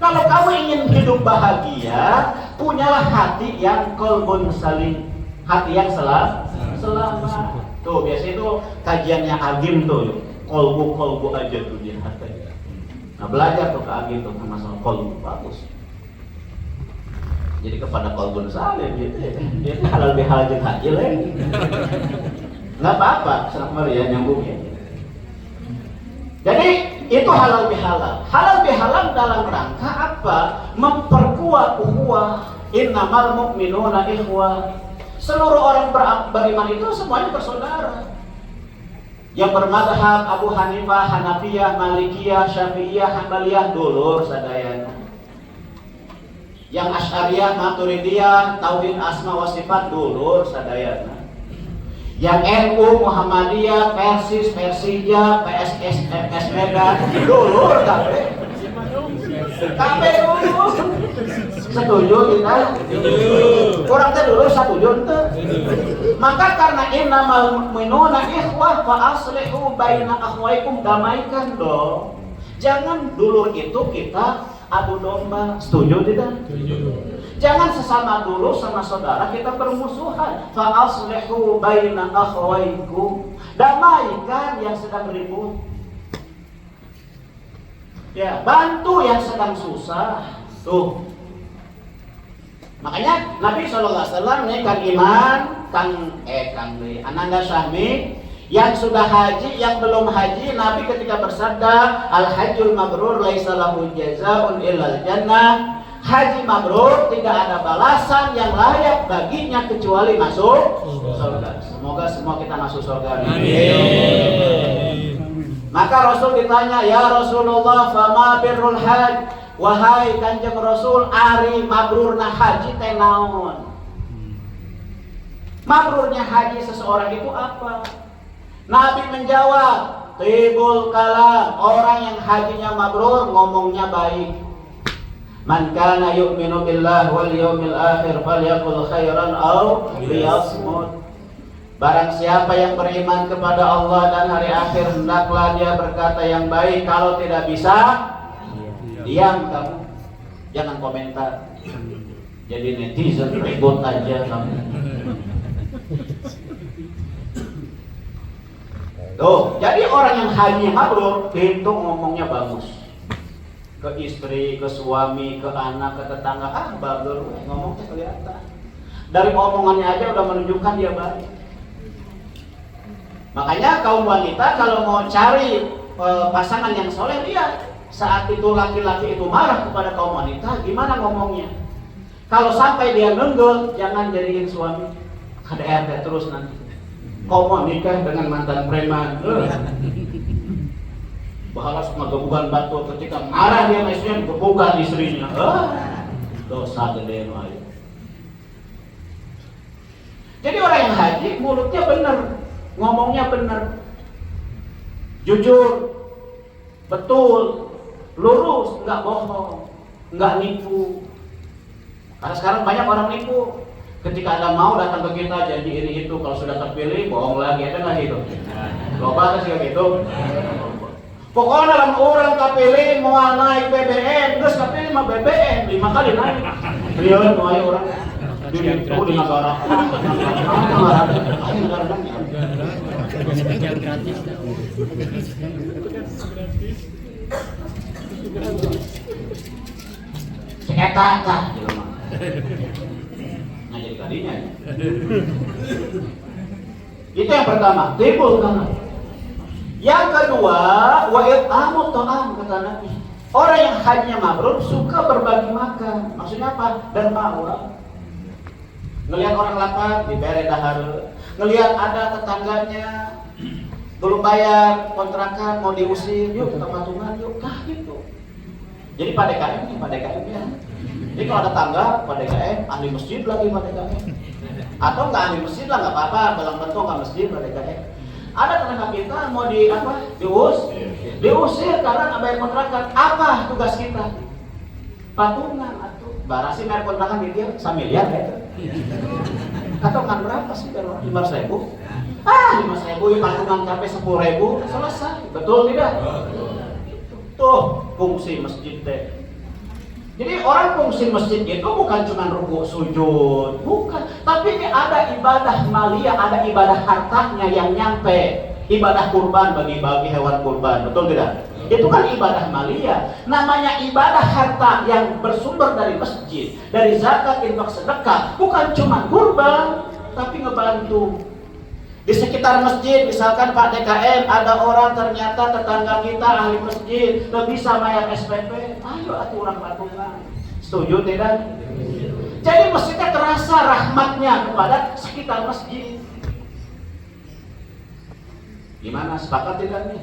Kalau kamu ingin hidup bahagia, punyalah hati yang qalbun salim, hati yang selamat. Tuh biasa itu kajiannya Agim tuh, kolbu aja tuh dia hati. Nah belajar tuh ke Agim tuh masalah kolbu, bagus. Jadi kepada kolbun salim gitu ya, dia halal bihalal jeung haji lagi. Nggak apa-apa, sama ya nyambung ya. Jadi itu halal bihalal. Halal bihalal dalam rangka apa? Memperkuat ukhuwah. Innamal mu'minuna ikhwah. Seluruh orang beriman itu semuanya bersaudara. Yang bermadhab Abu Hanifah, Hanafiyah, Malikiyah, Syafi'iyah, Hanbaliyah dulur sadayana. Yang Asy'ariyah, Maturidiyah, Tauhid Asma wa Sifat dulur sadayana. Yang NU, Muhammadiyah, Persis, Persija, PSS, MS Medan dulur kabeh. Kabeh dulur. Setuju kita? Kurang teh dulu setuju teh. Maka karena innamal mu'minuna ikhwah fa aslihu baina akhwaikum, damaikan dong. Jangan dulur itu kita adu domba. Setuju tidak? Setuju. Jangan sesama dulu sama saudara kita bermusuhan. Fa aslihu baina akhwaikum, damaikan yang sedang ribut. Ya, bantu yang sedang susah. Tuh. Makanya Nabi SAW nih Kang Iman, Kang Ananda Syahmi yang sudah haji, yang belum haji, Nabi ketika bersabda al-hajjul mabrur laisa lahu jazaa'un illal jannah. Haji mabrur tidak ada balasan yang layak baginya kecuali masuk surga. Semoga semua kita masuk surga. Amin. Maka Rasul ditanya, ya Rasulullah, fama birrul hajj? Wahai Kanjeng Rasul, ari mabrurna haji teh naon? Mabrurnya haji seseorang itu apa? Nabi menjawab, tibul kalam, orang yang hajinya mabrur ngomongnya baik. Man kana yu'minu billah wal yawmil akhir falyaqul khairan aw liyasmut. Barang siapa yang beriman kepada Allah dan hari akhir, hendaklah dia berkata yang baik. Kalau tidak bisa, diam kamu, jangan komentar. Jadi netizen ribut aja kamu. Tuh, jadi orang yang haji mabrur itu ngomongnya bagus. Ke istri, ke suami, ke anak, ke tetangga, bagus, ngomongnya kelihatan. Dari omongannya aja udah menunjukkan dia baik. Makanya kaum wanita kalau mau cari pasangan yang soleh, lihat saat itu laki-laki itu marah kepada kaum wanita, gimana ngomongnya. Kalau sampai dia nenggel, jangan jadiin suami KDRT terus nanti. Kau mau nikah dengan mantan preman, bahalas ngegebukan batu, ketika marah dia istrinya, gebukan istrinya. Dosa gede aja. Jadi orang yang haji mulutnya benar, ngomongnya benar, jujur, betul, lurus, nggak bohong, nggak nipu. Karena sekarang banyak orang nipu. Ketika ada mau datang ke kita janji ini itu, kalau sudah terpilih bohong lagi, ada nggak gitu? Loba sih gitu. Pokoknya dalam orang terpilih mau naik BBM, terus terpilih mah BBM 5 kali naik. Lihat mau ayo orang di negara. Spesial gratis. Eta tah gitu mah. Nah jadi kadinya. Itu yang pertama, timbul kan. Yang kedua, wa it'amut ta'am kata Nabi. Orang yang hajinya mabrur suka berbagi makan. Maksudnya apa? Dermawan. Ngelihat orang lapar diberi dahar. Ngelihat ada tetangganya belum bayar kontrakan mau diusir, yuk kita patungan yuk, kah gitu. Jadi pada KM ya. Jadi kalau ada tangga pada KM ahli masjid lagi pada KM. Atau nggak ahli masjid lah nggak apa-apa, dalam bentuk nggak masjid pada KM. Ada tetangga kita mau diusir karena nggak bayar kontrakan. Apa tugas kita? Patungan atau barasi bayar kontrakan di dia 1 miliar ya. Atau kan berapa sih darurat? 5.000? 5.000 patungan sampai 10.000 selesai. Betul tidak? Tuh fungsi masjid teh. Jadi orang fungsi masjid itu bukan cuma rukuk sujud, bukan. Tapi ada ibadah maliyah, ada ibadah hartanya yang nyampe. Ibadah kurban, bagi-bagi hewan kurban, betul tidak? Itu kan ibadah maliyah. Namanya ibadah harta yang bersumber dari masjid, dari zakat, infak, sedekah, bukan cuma kurban, tapi ngebantu. Di sekitar masjid, misalkan Pak DKM, ada orang ternyata tetangga kita ahli masjid, gak bisa bayar SPP, ayo atuh orang patungan. Setuju tidak? Jadi masjidnya terasa rahmatnya kepada sekitar masjid. Gimana, sepakat tidak nih?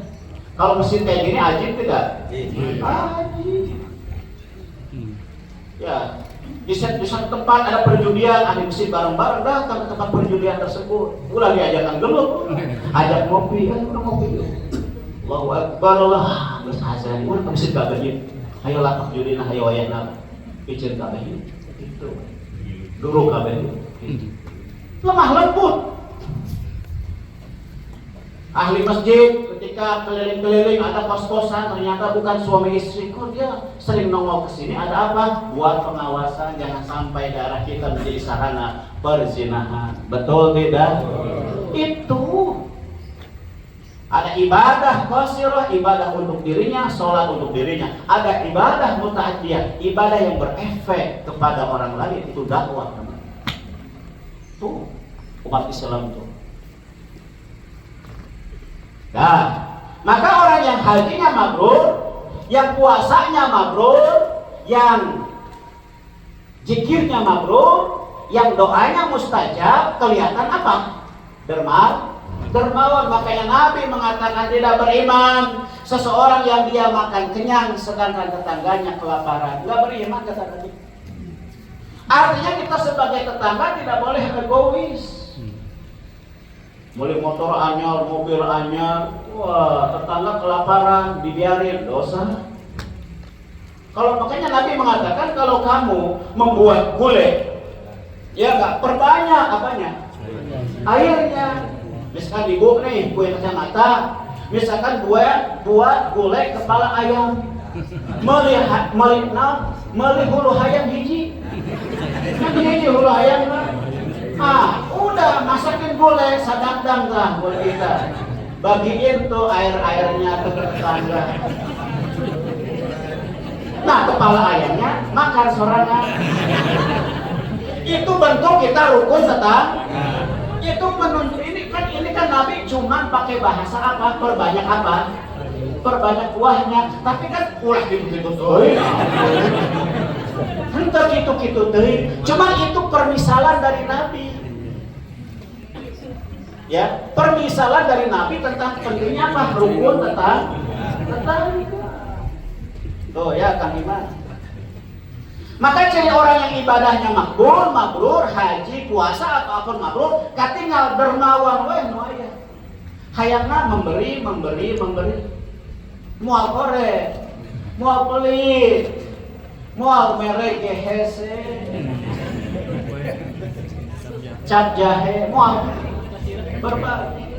Kalau masjid kayak gini ajib tidak? Ajib. Ya, di satu tempat ada perjudian, ada masjid bareng-bareng, datang ke tempat perjudian tersebut. Ulah diajarkan gelut, ajak ngopi, udah ngopi. Allahu Akbar, Allah, terus azan, udah ke masjid kabeh. Ayo lapak judina, ayo wayana, picin kabeh. Itu, dulu kabeh. Lemah lembut. Ahli masjid ketika keliling-keliling ada kos-kosan ternyata bukan suami istri, kok dia sering nongol ke sini, ada apa? Buat pengawasan jangan sampai daerah kita menjadi sarana perzinahan. Betul tidak? Itu ada ibadah qasirah, ibadah untuk dirinya, sholat untuk dirinya. Ada ibadah muta'addiyah, ibadah yang berefek kepada orang lain, itu dakwah. Tuh umat Islam tuh. Nah, maka orang yang hajinya mabrur, yang puasanya mabrur, yang zikirnya mabrur, yang doanya mustajab, kelihatan apa? Dermawan. Makanya Nabi mengatakan tidak beriman seseorang yang dia makan kenyang sedangkan tetangganya kelaparan. Tidak beriman kata Nabi. Artinya kita sebagai tetangga tidak boleh egois. Mulai motor anyar, mobil anyar, wah tetangga kelaparan, dibiarin, dosa. Kalau makanya Nabi mengatakan kalau kamu membuat gulai, ya nggak perbanyak apanya, airnya. Misalkan ibu nih kue kacamata, misalkan buat gulai kepala ayam, melihat hulu ayam hiji, kan hiji hulu ayam lah. Udah masakin gulai sadadang lah buat kita. Bagiin tuh air-airnya ke tetangga. Nah, kepala ayamnya makan sorangan. Itu bentuk kita rukun tetangga. Itu menunjuk ini kan Nabi cuman pakai bahasa apa? Perbanyak apa? Perbanyak kuahnya. Tapi kan ulah gitu-gitu tuh. Entah gitu-gitu teh. Cuma itu permisalan dari Nabi. Ya, permisalan dari Nabi tentang pentingnya apa? Rukun tetangga. Tuh ya Kang Iman. Maka ciri orang yang ibadahnya mabrur, haji, puasa ataupun mabrur, katingal dermawan we nu aya. Hayangna memberi. Moal korek, moal pelit, moal merek hese, cap jahe, moal berbagi.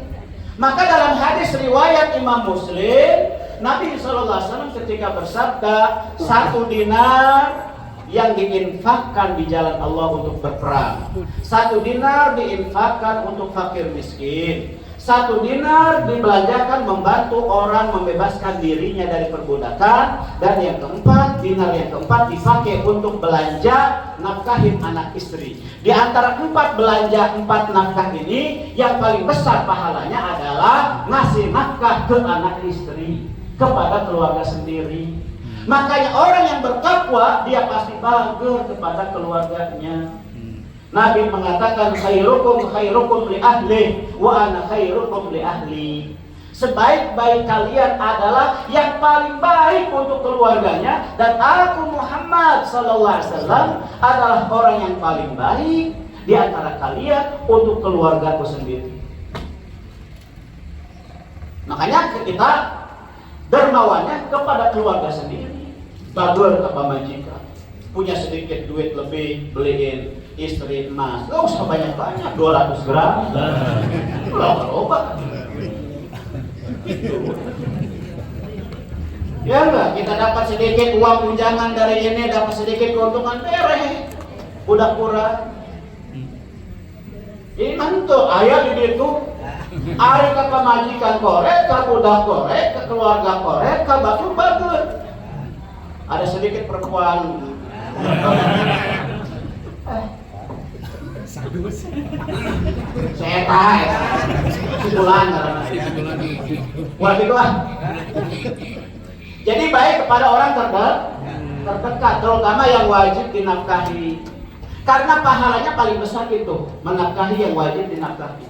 Maka dalam hadis riwayat Imam Muslim, Nabi SAW ketika bersabda, 1 dinar yang diinfakkan di jalan Allah untuk berperang, 1 dinar diinfakkan untuk fakir miskin, 1 dinar dibelanjakan membantu orang membebaskan dirinya dari perbudakan, dan yang keempat, dinar yang keempat dipakai untuk belanja nafkahin anak istri. Di antara 4 belanja 4 nafkah ini, yang paling besar pahalanya adalah ngasih nafkah ke anak istri, kepada keluarga sendiri. Makanya orang yang bertakwa dia pasti bager kepada keluarganya. Nabi mengatakan khairukum li ahli wa ana khairukum li ahli. Sebaik-baik kalian adalah yang paling baik untuk keluarganya, dan aku Muhammad sallallahu alaihi wasallam adalah orang yang paling baik di antara kalian untuk keluargaku sendiri. Makanya kita dermawannya kepada keluarga sendiri, bagus ke pamajikan. punya sedikit duit lebih, beliin istri emas. Gak usah banyak-banyak, 200 gram. Loba. Ya enggak, kita dapat sedikit uang tunjangan dari ini, dapat sedikit keuntungan, beres. Udah kurang. Ini mantu, ayah di situ. Ari ke pemajikan korek, ke budak korek, ke keluarga korek, ke batu bagus. Ada sedikit perempuan. Saya tahu, sebulan karena. Buat itu ah. Jadi baik kepada orang terdekat, terutama yang wajib dinafkahi. Karena pahalanya paling besar itu menafkahi yang wajib dinafkahi.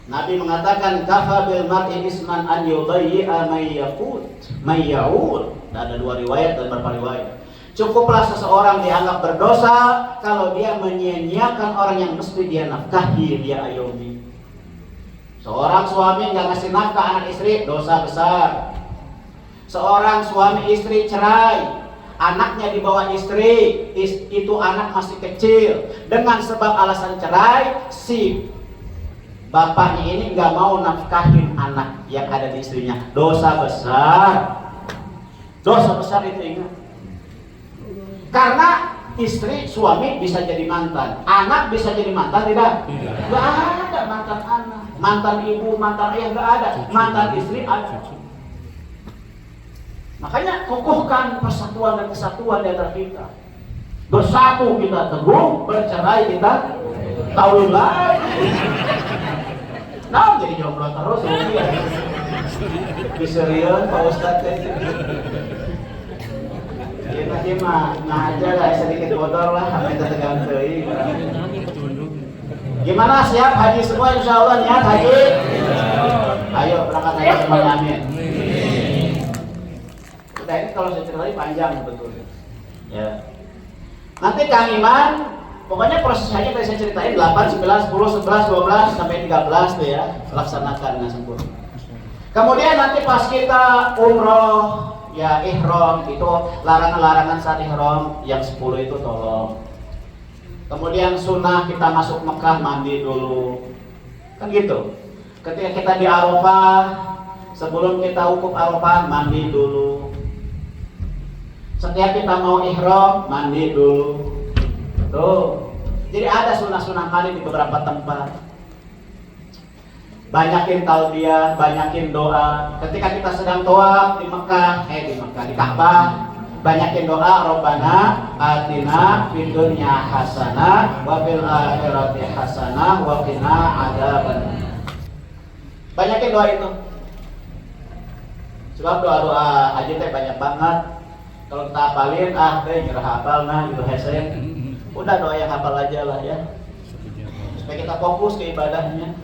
Nabi mengatakan kafa bil mar'i isman an yudayyi'a may ya'ul. Ada 2 riwayat dan beberapa riwayat. Cukuplah seseorang dianggap berdosa kalau dia menyia-nyiakan orang yang mesti dia nafkahi, dia ayomi. Seorang suami nggak ngasih nafkah anak istri, dosa besar. Seorang suami istri cerai, anaknya dibawa istri, itu anak masih kecil, dengan sebab alasan cerai, si bapaknya ini nggak mau nafkahin anak yang ada di istrinya, dosa besar. Dosa besar itu ingat. Karena istri, suami bisa jadi mantan, anak bisa jadi mantan, tidak? Nggak ada mantan anak, mantan ibu, mantan ayah, nggak ada. Mantan istri ada. Makanya kokohkan persatuan dan kesatuan di antara kita. Bersatu kita teguh, bercerai kita tahu lagi. Nah, jadi jomblo terus ya. Biserian Pak Ustadz. Kita mah aja lah sedikit bodor lah, apa yang tegang teuing. Gimana, siap haji semua insyaallah niat haji? Ayo berangkat haji semuanya, amin. Udah, ini kalau saya cerita panjang betul. Ya. Nanti Kang Iman, pokoknya proses haji tadi saya ceritain 8, 9, 10, 11, 12 sampai 13 tuh ya, laksanakan dengan sempurna. Kemudian nanti pas kita umroh ya ihram itu larangan-larangan saat ihram yang 10 itu tolong. Kemudian sunnah kita masuk Mekah mandi dulu. Kan gitu. Ketika kita di Arafah, sebelum kita wukuf Arafah mandi dulu. Setiap kita mau ihram mandi dulu. Tuh. Jadi ada sunnah-sunnah mandi di beberapa tempat. Banyakin talbiyah, banyakin doa. Ketika kita sedang tawaf di Mekah, di Ka'bah, banyakin doa. Rabbana atina fid dunya hasanah wa fil akhirati hasanah wa qina adzabannar. Banyakin doa itu. Sebab doa-doa haji teh banyak banget. Kalau kita hafalin, nyerah hafal nah gitu hese. Udah doa yang hafal aja lah ya. Supaya kita fokus ke ibadahnya.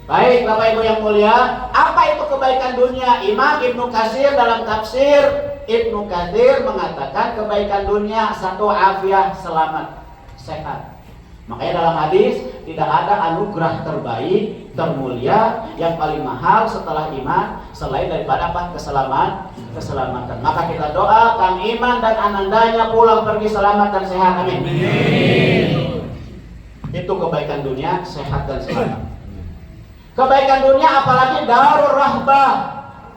Baik Bapak Ibu yang mulia, apa itu kebaikan dunia? Imam Ibnu Katsir dalam tafsir Ibnu Katsir mengatakan kebaikan dunia satu afiah, selamat, sehat. Makanya dalam hadis tidak ada anugerah terbaik, termulia, yang paling mahal setelah iman selain daripada apa? Keselamatan. Maka kita doa Kang Iman dan anandanya pulang pergi selamat dan sehat. Amin. Itu kebaikan dunia, sehat dan selamat. Kebaikan dunia apalagi darur rahbah,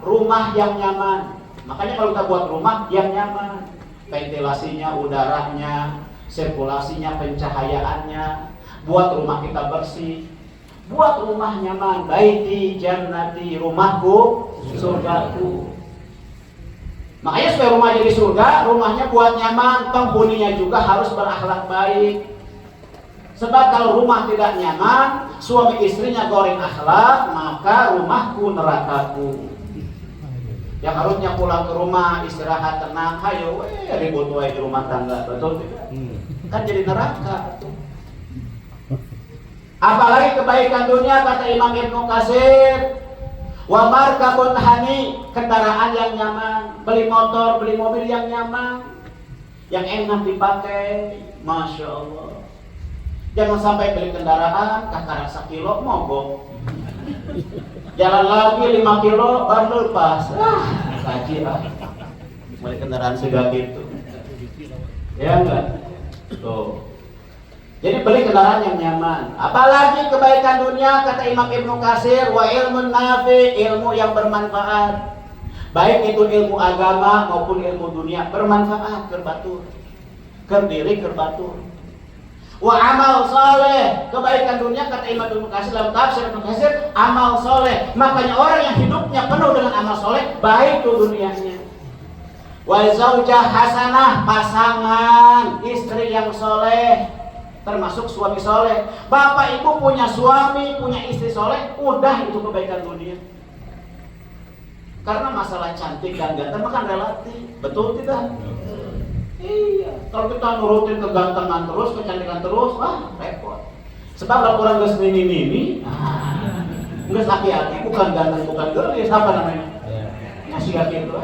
rumah yang nyaman. Makanya kalau kita buat rumah yang nyaman, ventilasinya, udaranya, sirkulasinya, pencahayaannya, buat rumah kita bersih, buat rumah nyaman. Baiti jannati, rumahku surgaku. Makanya supaya rumah jadi surga, rumahnya buat nyaman, penghuninya juga harus berakhlak baik. Sebab kalau rumah tidak nyaman, suami istrinya goreng akhlak, maka rumahku nerakaku. Yang harusnya pulang ke rumah istirahat tenang, hayo ribut wae di rumah tangga, betul tidak? Kan jadi neraka. Apalagi kebaikan dunia kata Imam Ibnu Katsir, wa markabun hani, kendaraan yang nyaman, beli motor, beli mobil yang nyaman, yang enak dipakai, masya Allah. Jangan sampai beli kendaraan kakarak 1 kilo mogok, jalan lagi 5 kilo baru lepas. Kaji lah. beli kendaraan segala gitu. Ya enggak? Tuh. Jadi beli kendaraan yang nyaman. Apalagi kebaikan dunia, kata Imam Ibnu Katsir, wa ilmun nafi, ilmu yang bermanfaat. Baik itu ilmu agama maupun ilmu dunia bermanfaat, kerbatur. Kerdiri kerbatur. Wa amal soleh, kebaikan dunia kata Imam Ibnu Katsir dalam tafsir Ibnu Katsir, amal soleh. Makanya orang yang hidupnya penuh dengan amal soleh, baik itu dunianya. Wa zaujah hasanah, pasangan istri yang soleh, termasuk suami soleh. Bapak ibu punya suami, punya istri soleh, udah itu kebaikan dunia. Karena masalah cantik dan ganteng makan relatif, betul tidak? Iya, kalau kita nurutin kegantengan terus, kecantikan terus, wah repot. Sebab laporan geus nini-nini, geus aki-aki, bukan ganteng, bukan gelis, apa namanya? Masih aki itu.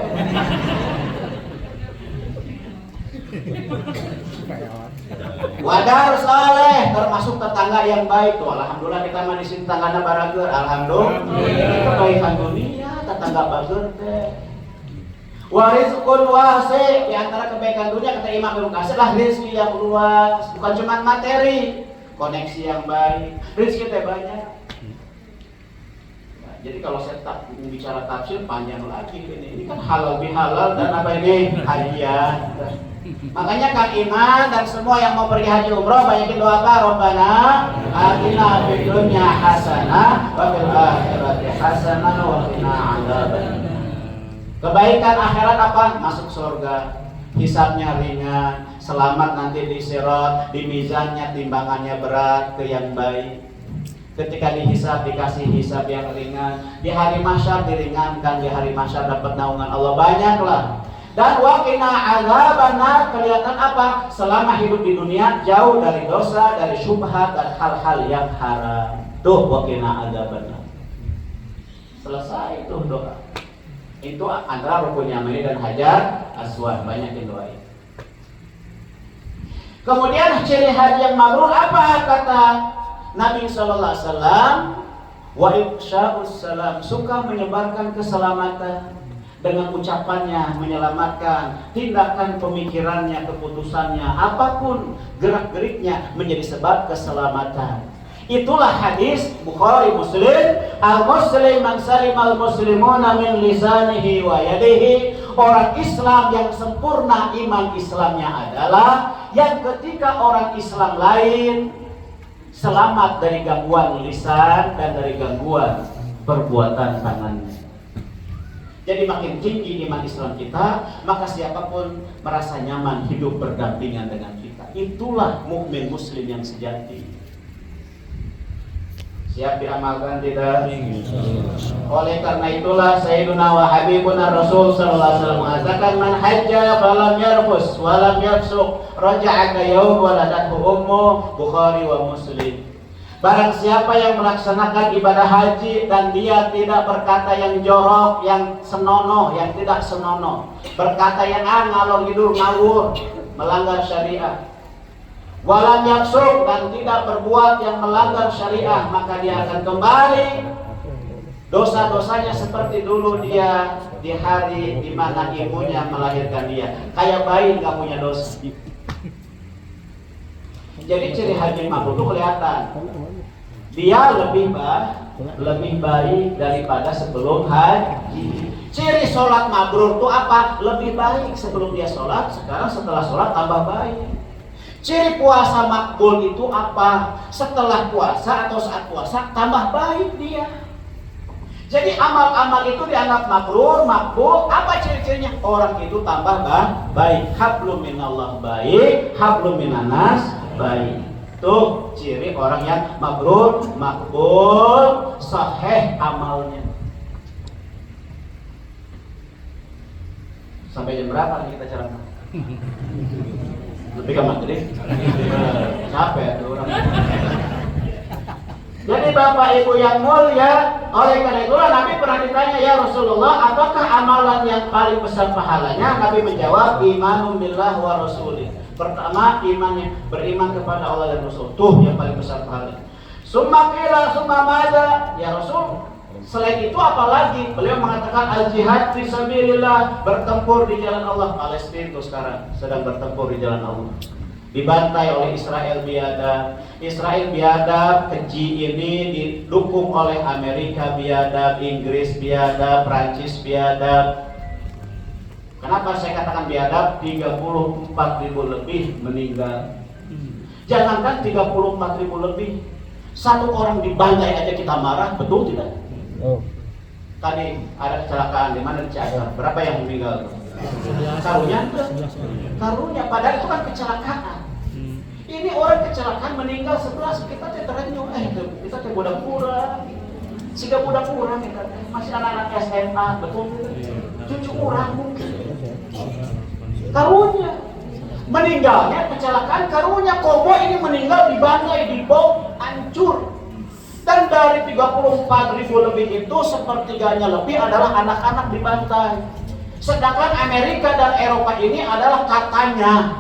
Wadar saleh, termasuk tetangga yang baik tuh. Alhamdulillah kita mah di sini tetanggana barageur. Alhamdulillah. Kebaikan dunia tetangga bageur teh. Warizqun wasi, di antara kebaikan dunia kata Imam Ibnu Katsir lah rezeki yang luas, bukan cuma materi, koneksi yang baik, rezeki teh banyak. Nah, jadi kalau saya bicara tafsir panjang lagi ini kan halal bihalal dan apa ini hadiah. Makanya Kang Iman dan semua yang mau pergi haji umroh banyakin doa apa? Rabbana atina fid dunya hasanah wa fil akhirati hasanah wa qina adzabannar. Kebaikan akhirat apa? Masuk surga, hisabnya ringan, selamat nanti di sirat, di mizannya timbangannya berat ke yang baik. Ketika dihisab dikasih hisab yang ringan, di hari mahsyar diringankan, di hari mahsyar dapat naungan Allah banyaklah. Dan waqina adzabannar, kelihatan apa? Selama hidup di dunia jauh dari dosa, dari syubhat dan hal-hal yang haram. Tuh waqina adzabannar. Selesai itu doa. Itu antara rukun yamani dan hajar aswad, banyakin doa itu. Kemudian ciri haji yang mabrur apa kata Nabi sallallahu alaihi wasallam? Wa ifsya'us salam, suka menyebarkan keselamatan. Dengan ucapannya menyelamatkan, tindakan pemikirannya, keputusannya, apapun gerak-geriknya menjadi sebab keselamatan. Itulah hadis Bukhari Muslim, al-muslim man salimal muslimuna min lisanihi wa yadihi. Orang Islam yang sempurna iman Islamnya adalah yang ketika orang Islam lain selamat dari gangguan lisan dan dari gangguan perbuatan tangannya. Jadi makin tinggi iman Islam kita, maka siapapun merasa nyaman hidup berdampingan dengan kita. Itulah mukmin muslim yang sejati. Siap diamalkan tidak? Oleh karena itulah Sayyiduna wa Habibuna Rasul sallallahu alaihi wasallam mengatakan man hajja falam yarfus walam yafsuq raja'a ka yaum waladathu ummu. Bukhari wa Muslim. Barang siapa yang melaksanakan ibadah haji dan dia tidak berkata yang jorok, yang senonoh, yang tidak senonoh, berkata yang ngalor ngidul ngawur, melanggar syariah, walam yaksuk, dan tidak berbuat yang melanggar syariah, maka dia akan kembali dosa-dosanya seperti dulu dia di hari di mana ibunya melahirkan dia, kayak bayi nggak punya dosa. Jadi ciri haji mabrur itu kelihatan. Dia lebih baik daripada sebelum haji. Ciri sholat mabrur itu apa? Lebih baik sebelum dia sholat, sekarang setelah sholat tambah baik. Ciri puasa makbul itu apa? Setelah puasa atau saat puasa tambah baik dia. Jadi amal-amal itu dianggap mabrur, makbul. Apa ciri-cirinya? Orang itu tambah baik. Hablum minallah baik, hablum minanas baik. Tuh ciri orang yang mabrur, makbul, sahih amalnya. Sampai jam berapa nih kita ceramah? Lebih ke maghrib. Capek tuh orang. Jadi Bapak Ibu yang mulia, oleh karena itulah Nabi pernah ditanya, ya Rasulullah, apakah amalan yang paling besar pahalanya? Nabi menjawab, imanum billah wa rasulih. Pertama, imannya, beriman kepada Allah dan Rasul. Tuh yang paling besar pahalanya. Summa qila summa madza? Ya Rasul, Selain itu apalagi beliau mengatakan al-jihad fisabilillah, bertempur di jalan Allah. Palestina itu sekarang sedang bertempur di jalan Allah. Dibantai oleh Israel biadab. Israel biadab, keji ini didukung oleh Amerika biadab, Inggris biadab, Prancis biadab. Kenapa saya katakan biadab? 34.000 lebih meninggal. Jangankan 34.000 lebih, satu orang dibantai aja kita marah, betul tidak? Oh. Tadi ada kecelakaan di mana di Cianjur. Berapa yang meninggal? Karunya? Karunya, padahal itu kan kecelakaan. Ini orang kecelakaan meninggal 11, kita terenyuh, kita budak kurang. Sehingga budak kurang kita masih anak-anak SMA, betul tidak? Cucu kurang mungkin. Karunya meninggalnya kecelakaan, karunya kobo ini meninggal dibantai, dibom, hancur. Dan dari 34.000 lebih itu, sepertiganya lebih adalah anak-anak dibantai. Sedangkan Amerika dan Eropa ini adalah katanya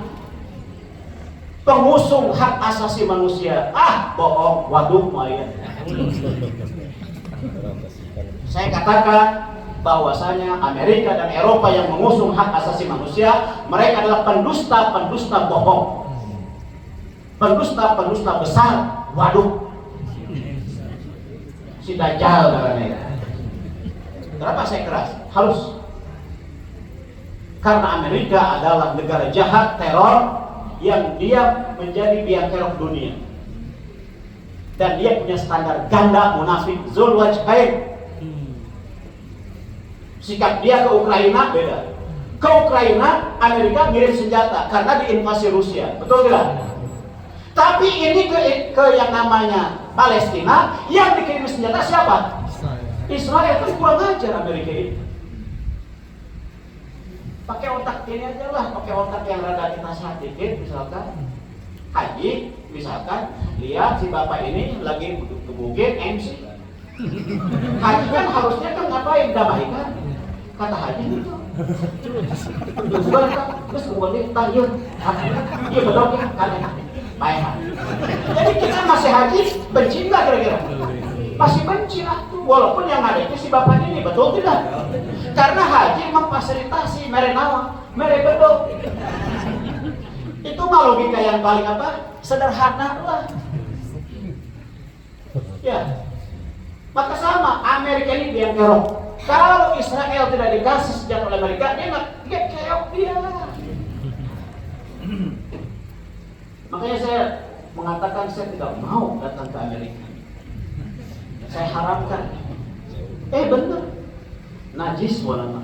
pengusung hak asasi manusia. Bohong, waduh maya. Saya katakan bahwasanya Amerika dan Eropa yang mengusung hak asasi manusia, mereka adalah pendusta-pendusta bohong. Pendusta-pendusta besar, waduh. Si Dajjal katanya. Kenapa saya keras? Halus. Karena Amerika adalah negara jahat, teror, yang dia menjadi biang kerok dunia. Dan dia punya standar ganda, munafik, zul wajhain. Sikap dia ke Ukraina beda. Ke Ukraina, Amerika ngirim senjata karena diinvasi Rusia, betul tidak? Tapi ini ke yang namanya Palestina, yang dikirim senjata siapa? Israel. Kan kurang ajar Amerika ini. Pakai otak ini aja lah, pakai otak yang rada kita dikit, misalkan Haji, misalkan lihat si bapak ini lagi ke bukit MC. Haji kan harusnya kan ngapain? Damaikan. Kata Haji gitu. Terus bukan dia tanya, iya betul kan? Baik. Jadi kita masih Haji benci nggak kira-kira? Masih benci lah tuh, walaupun yang ada itu si bapak ini, betul tidak? Karena Haji memfasilitasi merenawa, merebedo. Itu mah logika yang paling sederhana lah. Ya, maka sama Amerika ini biang kerok. Kalau Israel tidak dikasih senjata oleh Amerika, dia keok dia. Makanya saya mengatakan saya tidak mau datang ke Amerika. Saya harapkan, bener, najis warna.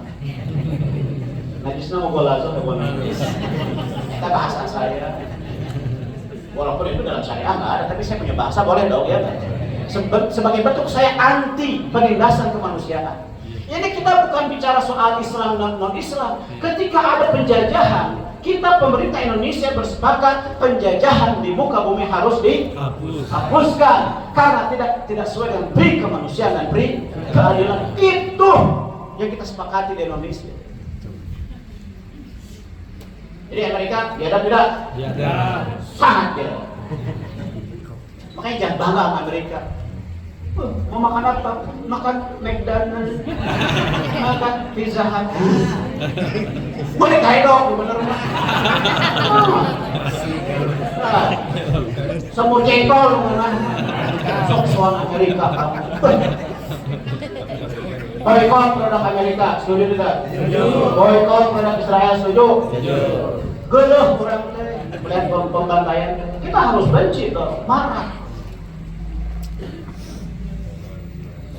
Najisnya mau golazo atau najis. Kita bahasa saya. Walaupun itu dalam syariah nggak ada, tapi saya punya bahasa, boleh dong ya. Sebagai bentuk saya anti penindasan kemanusiaan. Ini kita bukan bicara soal Islam dan non-Islam. Ketika ada penjajahan, kita pemerintah Indonesia bersepakat penjajahan di muka bumi harus dihapuskan karena tidak sesuai dengan pri kemanusiaan dan pri keadilan. Itu yang kita sepakati di Indonesia. Jadi Amerika biadab tidak? Biadab. Sangat biadab. Makanya jangan bangga sama Amerika. Mau makan apa? Makan McDonald's, makan Pizza Hut. Boleh kaya dong, bener mah. Semur jengkol mana? Sok-sokan Amerika kamu. Boykot produk Amerika, setuju tidak? Boykot produk Israel, setuju? Geluh kurang melihat pembantaian. Kita harus benci tuh, marah.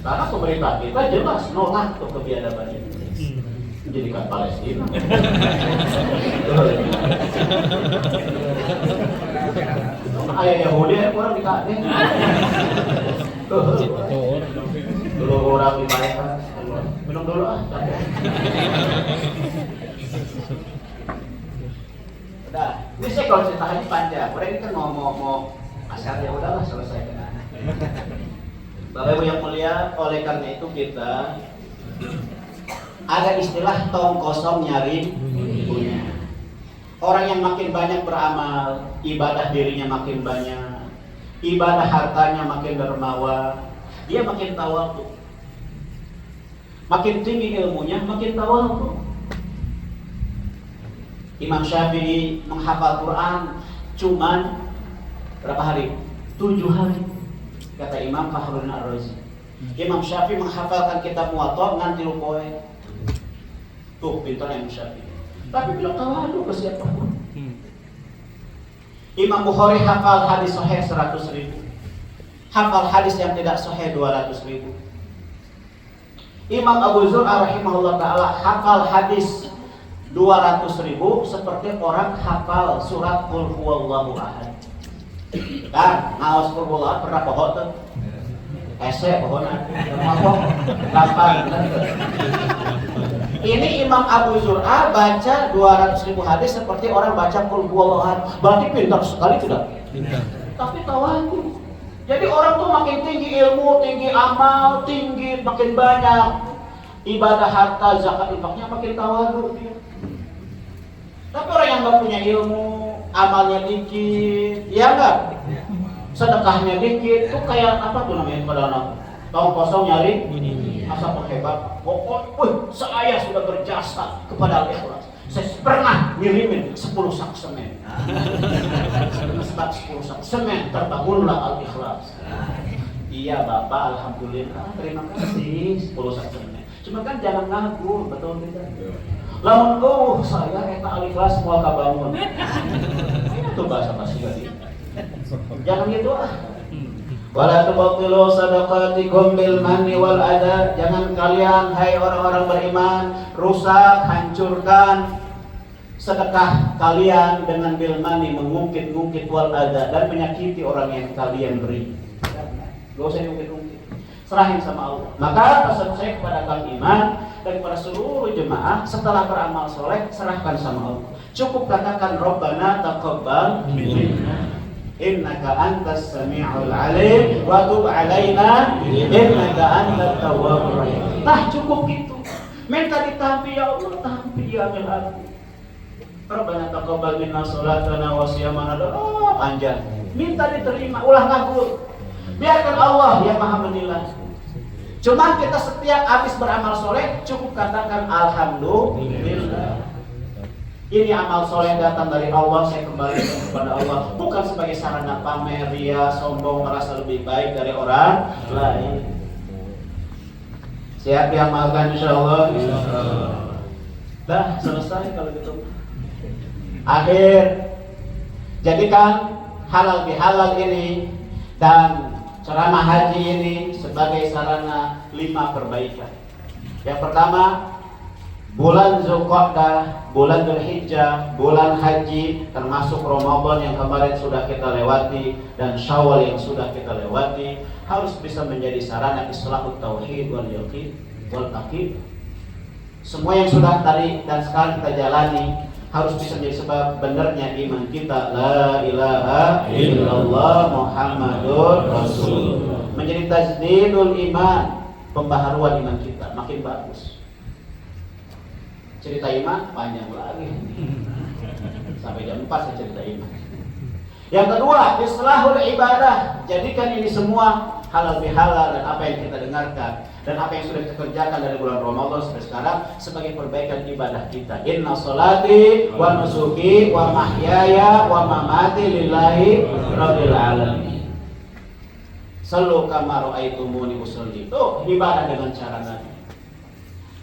Karena pemerintah kita jelas nolak tuh kebiadaban ini. Menjadikan Palestina. Ayah Yahudi orang dikasih. Dulu orang dibayar. Minum dulu Udah, ini saya kalau ceritanya panjang. Udah ini kan mau asal ya udahlah selesai dengan. Bapak Ibu yang mulia, oleh karena itu kita ada istilah tong kosong nyari punya. Orang yang makin banyak beramal, ibadah dirinya makin banyak, ibadah hartanya makin dermawan, dia makin tawadu. Makin tinggi ilmunya, makin tawadhu. Imam Syafi'i menghafal Quran cuman berapa hari? 7 hari. Kata Imam Fakhruddin Ar-Razi. Imam Syafi'i menghafalkan kitab Muwatta nganti poe. Tuh pintar Imam Syafi'i. Tapi bilang tawadhu ke siapapun. Imam Bukhari hafal hadis sahih 100.000. Hafal hadis yang tidak sahih 200.000. Imam Abu Zur'ah rahimahullah ta'ala hafal hadis 200.000 seperti orang hafal surat Qul Huwallahu Ahad. Kan, ngawas Qul Huwallahu pernah pohon tuh? Pohonnya mabok, gampang. Ini Imam Abu Zur'ah baca 200.000 hadis seperti orang baca Qul Huwallahu Ahad. Berarti pintar sekali tidak? Pintar. Tapi tawadhu. Jadi orang tuh makin tinggi ilmu, tinggi amal, tinggi makin banyak ibadah, harta, zakat, infaknya makin tawadhu dia. Tapi orang yang nggak punya ilmu, amalnya dikit, ya enggak? Sedekahnya dikit, tuh kayak apa tuh namanya pada anak? Tong kosong nyari, asa hebat. Pokoknya, saya sudah berjasa kepada Al-Ikhlas. Saya pernah ngirimin 10 sak semen. Sebab 10 sak semen terbangunlah Al-Ikhlas. Iya Bapak, alhamdulillah, terima kasih 10 sak semen. Cuma kan jangan nganggur, betul tidak? Lamun saya eta Al-Ikhlas semua kabangun. Itu bahasa basi tadi. Jangan gitu ah. Wala tubtilu sadaqatikum bil manni wal adha. Jangan kalian hai orang-orang beriman rusak, hancurkan sedekah kalian dengan bil manni, mengungkit-ungkit, wal adha, dan menyakiti orang yang kalian beri. Gak usah diungkit-ungkit. Serahin sama Allah. Maka pesan saya kepada Kang Iman dan kepada seluruh jemaah, setelah beramal soleh serahkan sama Allah. Cukup katakan Rabbana taqabbal minna innaka antas sami'ul alim wa tub 'alaina innaka antat tawwabur rahim. Nah, cukup gitu. Minta ditampi ya Allah, tampi diambil hati. Rabbana taqabbal minna sholatana wa siyamana. Panjang. Minta diterima, ulah kabul. Biarkan Allah yang Maha menilai. Cuma kita setiap habis beramal soleh cukup katakan alhamdulillah. Ini amal soleh datang dari Allah, saya kembali kepada Allah, bukan sebagai sarana pamer, ria, sombong, merasa lebih baik dari orang lain. Siap diamalkan insyaallah. Dah selesai kalau gitu. Akhir, jadikan halal bihalal ini dan ceramah haji ini sebagai sarana 5 perbaikan. Yang pertama, bulan Zulqa'dah, bulan Dzulhijjah, bulan haji, termasuk Ramadan yang kemarin sudah kita lewati dan Syawal yang sudah kita lewati, harus bisa menjadi sarana islahut tauhid wal yaqin wal taqid. Semua yang sudah tadi dan sekarang kita jalani harus bisa menjadi sebab benarnya iman kita, la ilaha illallah Muhammadur Rasulullah. Menjadi tajdidul iman, pembaharuan iman kita makin bagus. Cerita iman panjang lagi. Sampai jam 4 saya cerita iman. Yang kedua, islahul ibadah. Jadikan ini semua halal bihalal dan apa yang kita dengarkan dan apa yang sudah kita kerjakan dari bulan Ramadan sampai sekarang sebagai perbaikan ibadah kita. Inna sholati wa nusuki wa mahyaya wa mamati lillahi rabbil alamin. Sallu kama ra'aitumuni usolli. Itu ibadah dengan cara Nabi.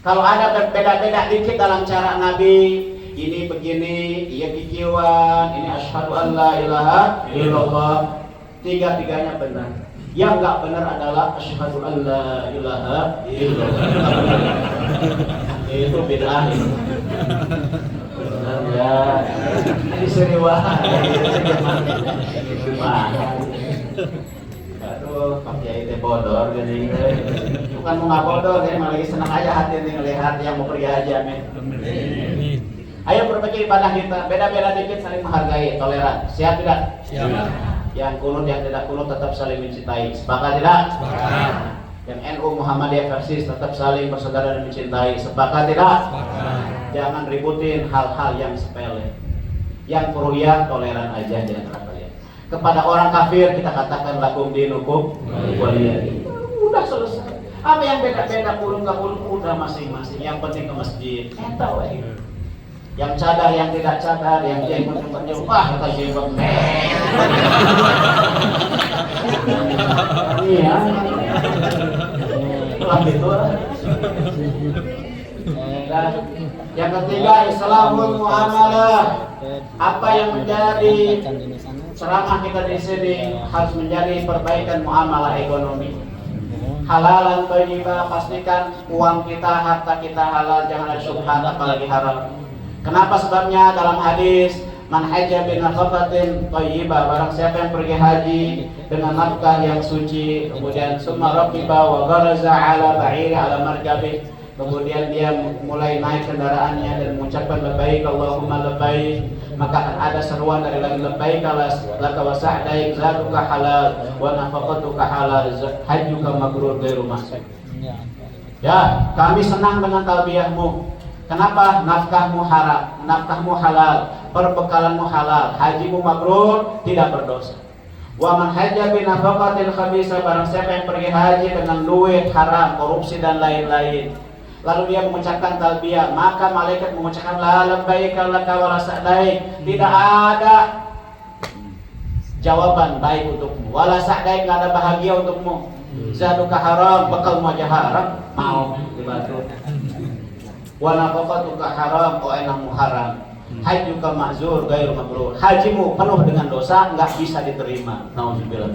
Kalau ada berbeda-beda dikit dalam cara Nabi, ini begini, iya kikiwan, ini asyhadu an la ilaha illallah, tiga-tiganya benar. Yang enggak benar adalah asyhadu an la ilaha illallah. Itu bid'ah. Benar ya. Ini seriwah. Aduh, Pak Kiai teh bodor gini. Bukan mau ngabodor, dia malah lagi senang aja hati ini ngelihat yang mau pergi aja, men. Ayo perbaiki ibadah kita, beda-beda dikit saling menghargai, toleran. Siap tidak? Siap. Yang kunut, yang tidak kunut tetap saling mencintai. Sepakat tidak? Sepakat. Yang NU Muhammadiyah versis tetap saling bersaudara dan mencintai. Sepakat tidak? Sepakat. Jangan ributin hal-hal yang sepele. Yang peruyah toleran aja di antara kalian. Kepada orang kafir kita katakan lakum dinukum waliyadin. Udah selesai. Apa yang beda-beda pulung ke pulung udah masing-masing. Yang penting ke masjid. Eta we. Yang cadar, yang tidak cadar, yang jenggot, yang panjang, wah kita jenggot iya. Lah itu. Dan yang ketiga, Islamul muamalah. Apa yang menjadi ceramah kita di sini harus menjadi perbaikan muamalah ekonomi. Halalan thayyibah, pastikan uang kita, harta kita halal, jangan ada syubhat apalagi haram. Kenapa? Sebabnya dalam hadis man hajja bi nafaqatin thayyibah, barang siapa yang pergi haji dengan nafkah yang suci, kemudian summa raqiba wa gharaza ala ba'iri ala markabi, kemudian dia mulai naik kendaraannya dan mengucapkan labbaik Allahumma labbaik, maka akan ada seruan dari langit labbaik laka wa sa'daik zaduka halal wa nafaqatuka halal hajjuka mabrur ghairu mahsud. Ya, kami senang dengan talbiyahmu. Kenapa? Nafkahmu halal, perbekalanmu halal, hajimu mabrur, tidak berdosa. Wa man hajja bi nafaqatil khabisa, barang siapa yang pergi haji dengan duit haram, korupsi dan lain-lain, lalu dia mengucapkan talbiyah, maka malaikat mengucapkan la labbaika laka wa la sa'daik, tidak ada jawaban baik untukmu, wala sa'daik, enggak ada bahagia untukmu. Zaduka haram, bekalmu aja haram, mau dibantu. Wa nafaqatuka haram, enakmu haram. Hajjuka ma'zur ghairu mabrur, hajimu penuh dengan dosa, enggak bisa diterima. Nauzubillah.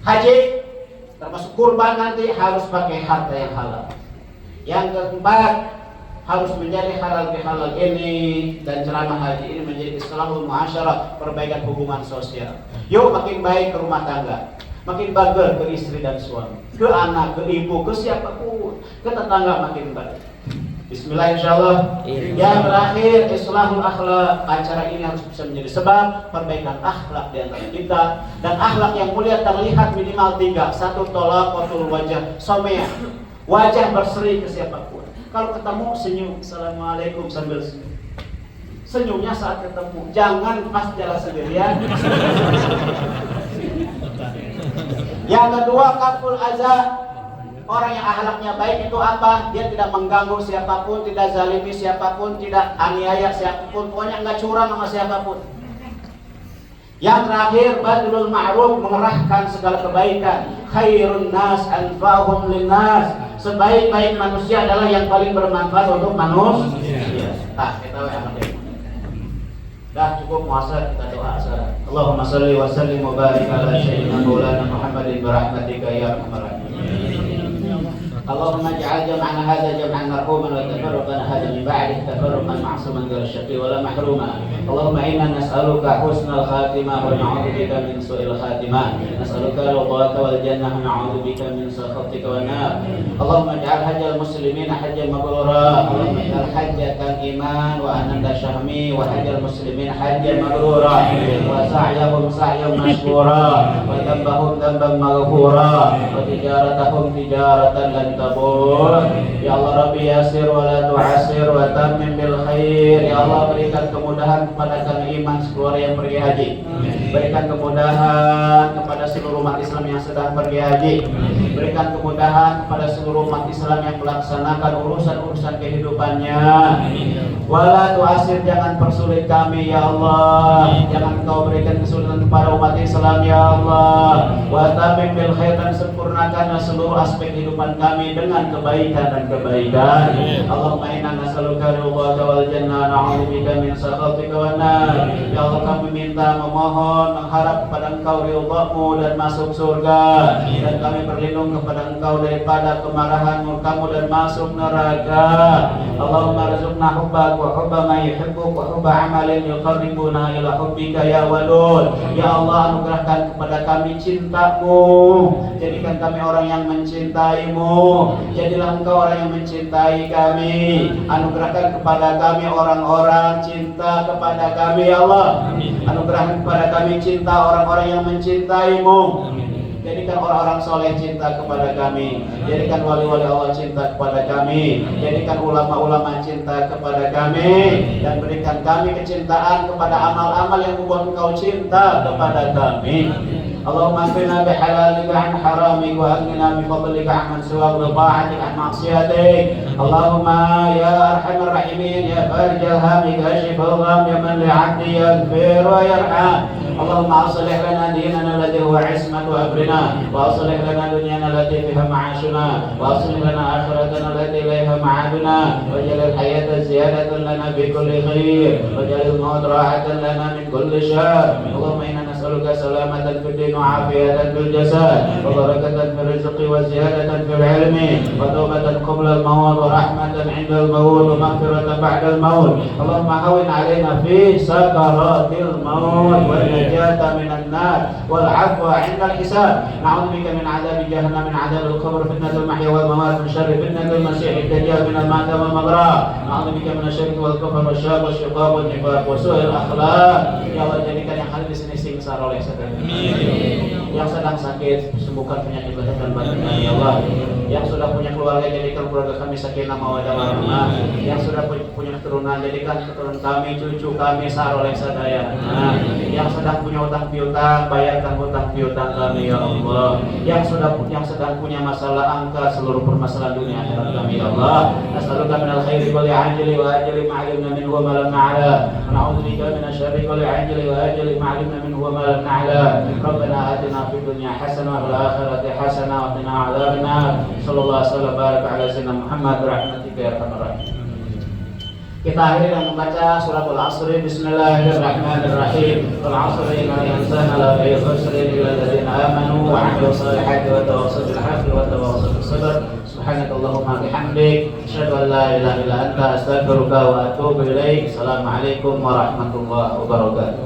Haji termasuk kurban nanti harus pakai harta yang halal. Yang keempat, harus menjadi halal bihalal ini, dan ceramah haji ini menjadi islahul muasyarah, perbaikan hubungan sosial. Yuk makin baik ke rumah tangga, makin bagus ke istri dan suami, ke anak, ke ibu, ke siapapun, ke tetangga makin baik. Bismillah insyaallah. Yang terakhir, islahul akhlak. Acara ini harus bisa menjadi sebab perbaikan akhlak di antara kita, dan akhlak yang mulia terlihat minimal 3. 1, tolaqatul wajah, somea, wajah berseri ke siapapun. Kalau ketemu senyum, assalamualaikum sambil senyum. Senyumnya saat ketemu, jangan pas jalan sendirian. Yang kedua, kaful azza. Orang yang akhlaknya baik itu apa? Dia tidak mengganggu siapapun, tidak zalimi siapapun, tidak aniaya siapapun, pokoknya enggak curang sama siapapun. Yang terakhir, badrul ma'ruf, mengerahkan segala kebaikan. Khairun nas anfa'uhum linnas. Sebaik-baik manusia adalah yang paling bermanfaat untuk manusia. Nah, kita akan dah cukup muasar, kita doa saja. Allahumma shalli wa sallim wa barik ala sayyidina maulana Muhammadin bi rahmatika ya arhamar rahimin. اللهم اجعل جمعنا هذا جمعا مرحوما وتفرقنا هذا من بعده تفرقا معصوما غير شقي ولا محروما. اللهم انا نسالك حسن الخاتمه ونعوذ بك من سوء الخاتمه. نسالك رضاك والجنه ونعوذ بك من سخطك والنار. اللهم اجعل حج المسلمين حجا مبرورا. اللهم اجعل حجة الايمان وانت شهمي وحج المسلمين حجا مبرورا وسعيهم سعيا مشكورا وذنبهم ذنبا مغفورا وتجارتهم تجارة لن tabur. Ya Allah Rabbi yasir wa la tu'asir wa tammim bil khair. Ya Allah, berikan kemudahan kepada kami iman sekeluarga yang pergi haji. Berikan kemudahan kepada seluruh umat Islam yang sedang pergi haji. Berikan kemudahan kepada seluruh umat Islam yang melaksanakan urusan-urusan kehidupannya. Wala tu'asir, jangan persulit kami ya Allah. Jangan Engkau berikan kesulitan kepada umat Islam ya Allah. Wa tammim bil khair, dan sempurnakan seluruh aspek kehidupan kami dengan kebaikan dan kebaikan. Allahumma inna nas'aluka ridhaka wal jannah, na'udzubika min sakhatika wan nar. Ya Allah, kami minta, memohon, mengharap kepada Engkau ridhamu dan masuk surga, dan kami berlindung kepada Engkau daripada kemarahan murkamu dan masuk neraka. Allahumma rizqna hubbak wa hubba man yuhibbuk wa hubba amalin yuqarribuna ila hubbika ya wadud. Ya Allah, anugerahkan kepada kami cintamu, jadikan kami orang yang mencintaimu. Jadilah Engkau orang yang mencintai kami. Anugerahkan kepada kami orang-orang cinta kepada kami ya Allah. Anugerahkan kepada kami cinta orang-orang yang mencintaimu. Jadikan orang-orang soleh cinta kepada kami. Jadikan wali-wali Allah cinta kepada kami. Jadikan ulama-ulama cinta kepada kami. Dan berikan kami kecintaan kepada amal-amal yang membuat Engkau cinta kepada kami. اللهم اكفنا بحلالك عن حرامك واغننا بفضلك عمن سواك بطاعتك عن معصيتك. اللهم يا ارحم الراحمين يا فارج الهم كاشف الغم يا من لعبده يغفر ويرحم. اللهم اصلح لنا ديننا الذي هو عصمة امرنا، واصلح لنا دنيانا التي فيها معاشنا، واصلح لنا اخرتنا التي اليها معادنا، واجعل الحياة زيادة لنا في كل خير، واجعل الموت راحة لنا من كل شر. اللهم انا نسألك سلامة في الدين وعافية في الجسد وبركة في الرزق وزيادة في العلم وتوبة قبل الموت ورحمة عند الموت ومغفرة بعد الموت. اللهم هون علينا في سكرات الموت والنجاة من النار والعفو عند الحساب. نعوذ بك من عذاب جهنم، من عذاب القبر، فتنة المحيا والممات، من شر فتنة المسيح الدجال، من المعتم والمغرى. نعوذ بك من الشرك والكفر والشر والشقاق والنفاق وسوء الأخلاق. Ya Allah, jadikan yang hadir di sini singsar oleh setan. Yang sedang sakit, sembuhkan penyakit lahir dan batinnya ya Allah. Yang sudah punya keluarga, jadikan keluarga kami sakinah mawaddah warahmah. Yang sudah punya keturunan, jadikan keturunan kami, cucu kami saroleh sadaya. Yang sedang punya utang piutang, bayarkan utang piutang kami ya Allah. Yang sedang punya masalah angka seluruh permasalahan dunia akhirat kami ya Allah. Nas'aluka minal khairi kulli ajli wa ajli ma 'alimna minhu wa ma lam na'lam. Na'udzubika minasy syarri kulli ajli wa ajli ma 'alimna minhu wa ma lam na'lam. Rabbana atina fid dunya hasanah wa fil akhirati hasanah wa qina 'adzabannar. Sallallahu alaihi wasallam baraka ala sayyidina Muhammad rahmatika ya arhamar rahimin. Kita akhiri dengan membaca surat Al-Asr. Bismillahirrahmanirrahim. Al-Asr innal insana lafi khusrin illa alladziina aamanu wa 'amilus shalihati wa tawassaw bil haqqi wa tawassaw bis sabr. Subhanakallahumma bihamdik, asyhadu an la ilaha illa anta, astaghfiruka wa atubu ilaik. Assalamualaikum warahmatullahi wabarakatuh.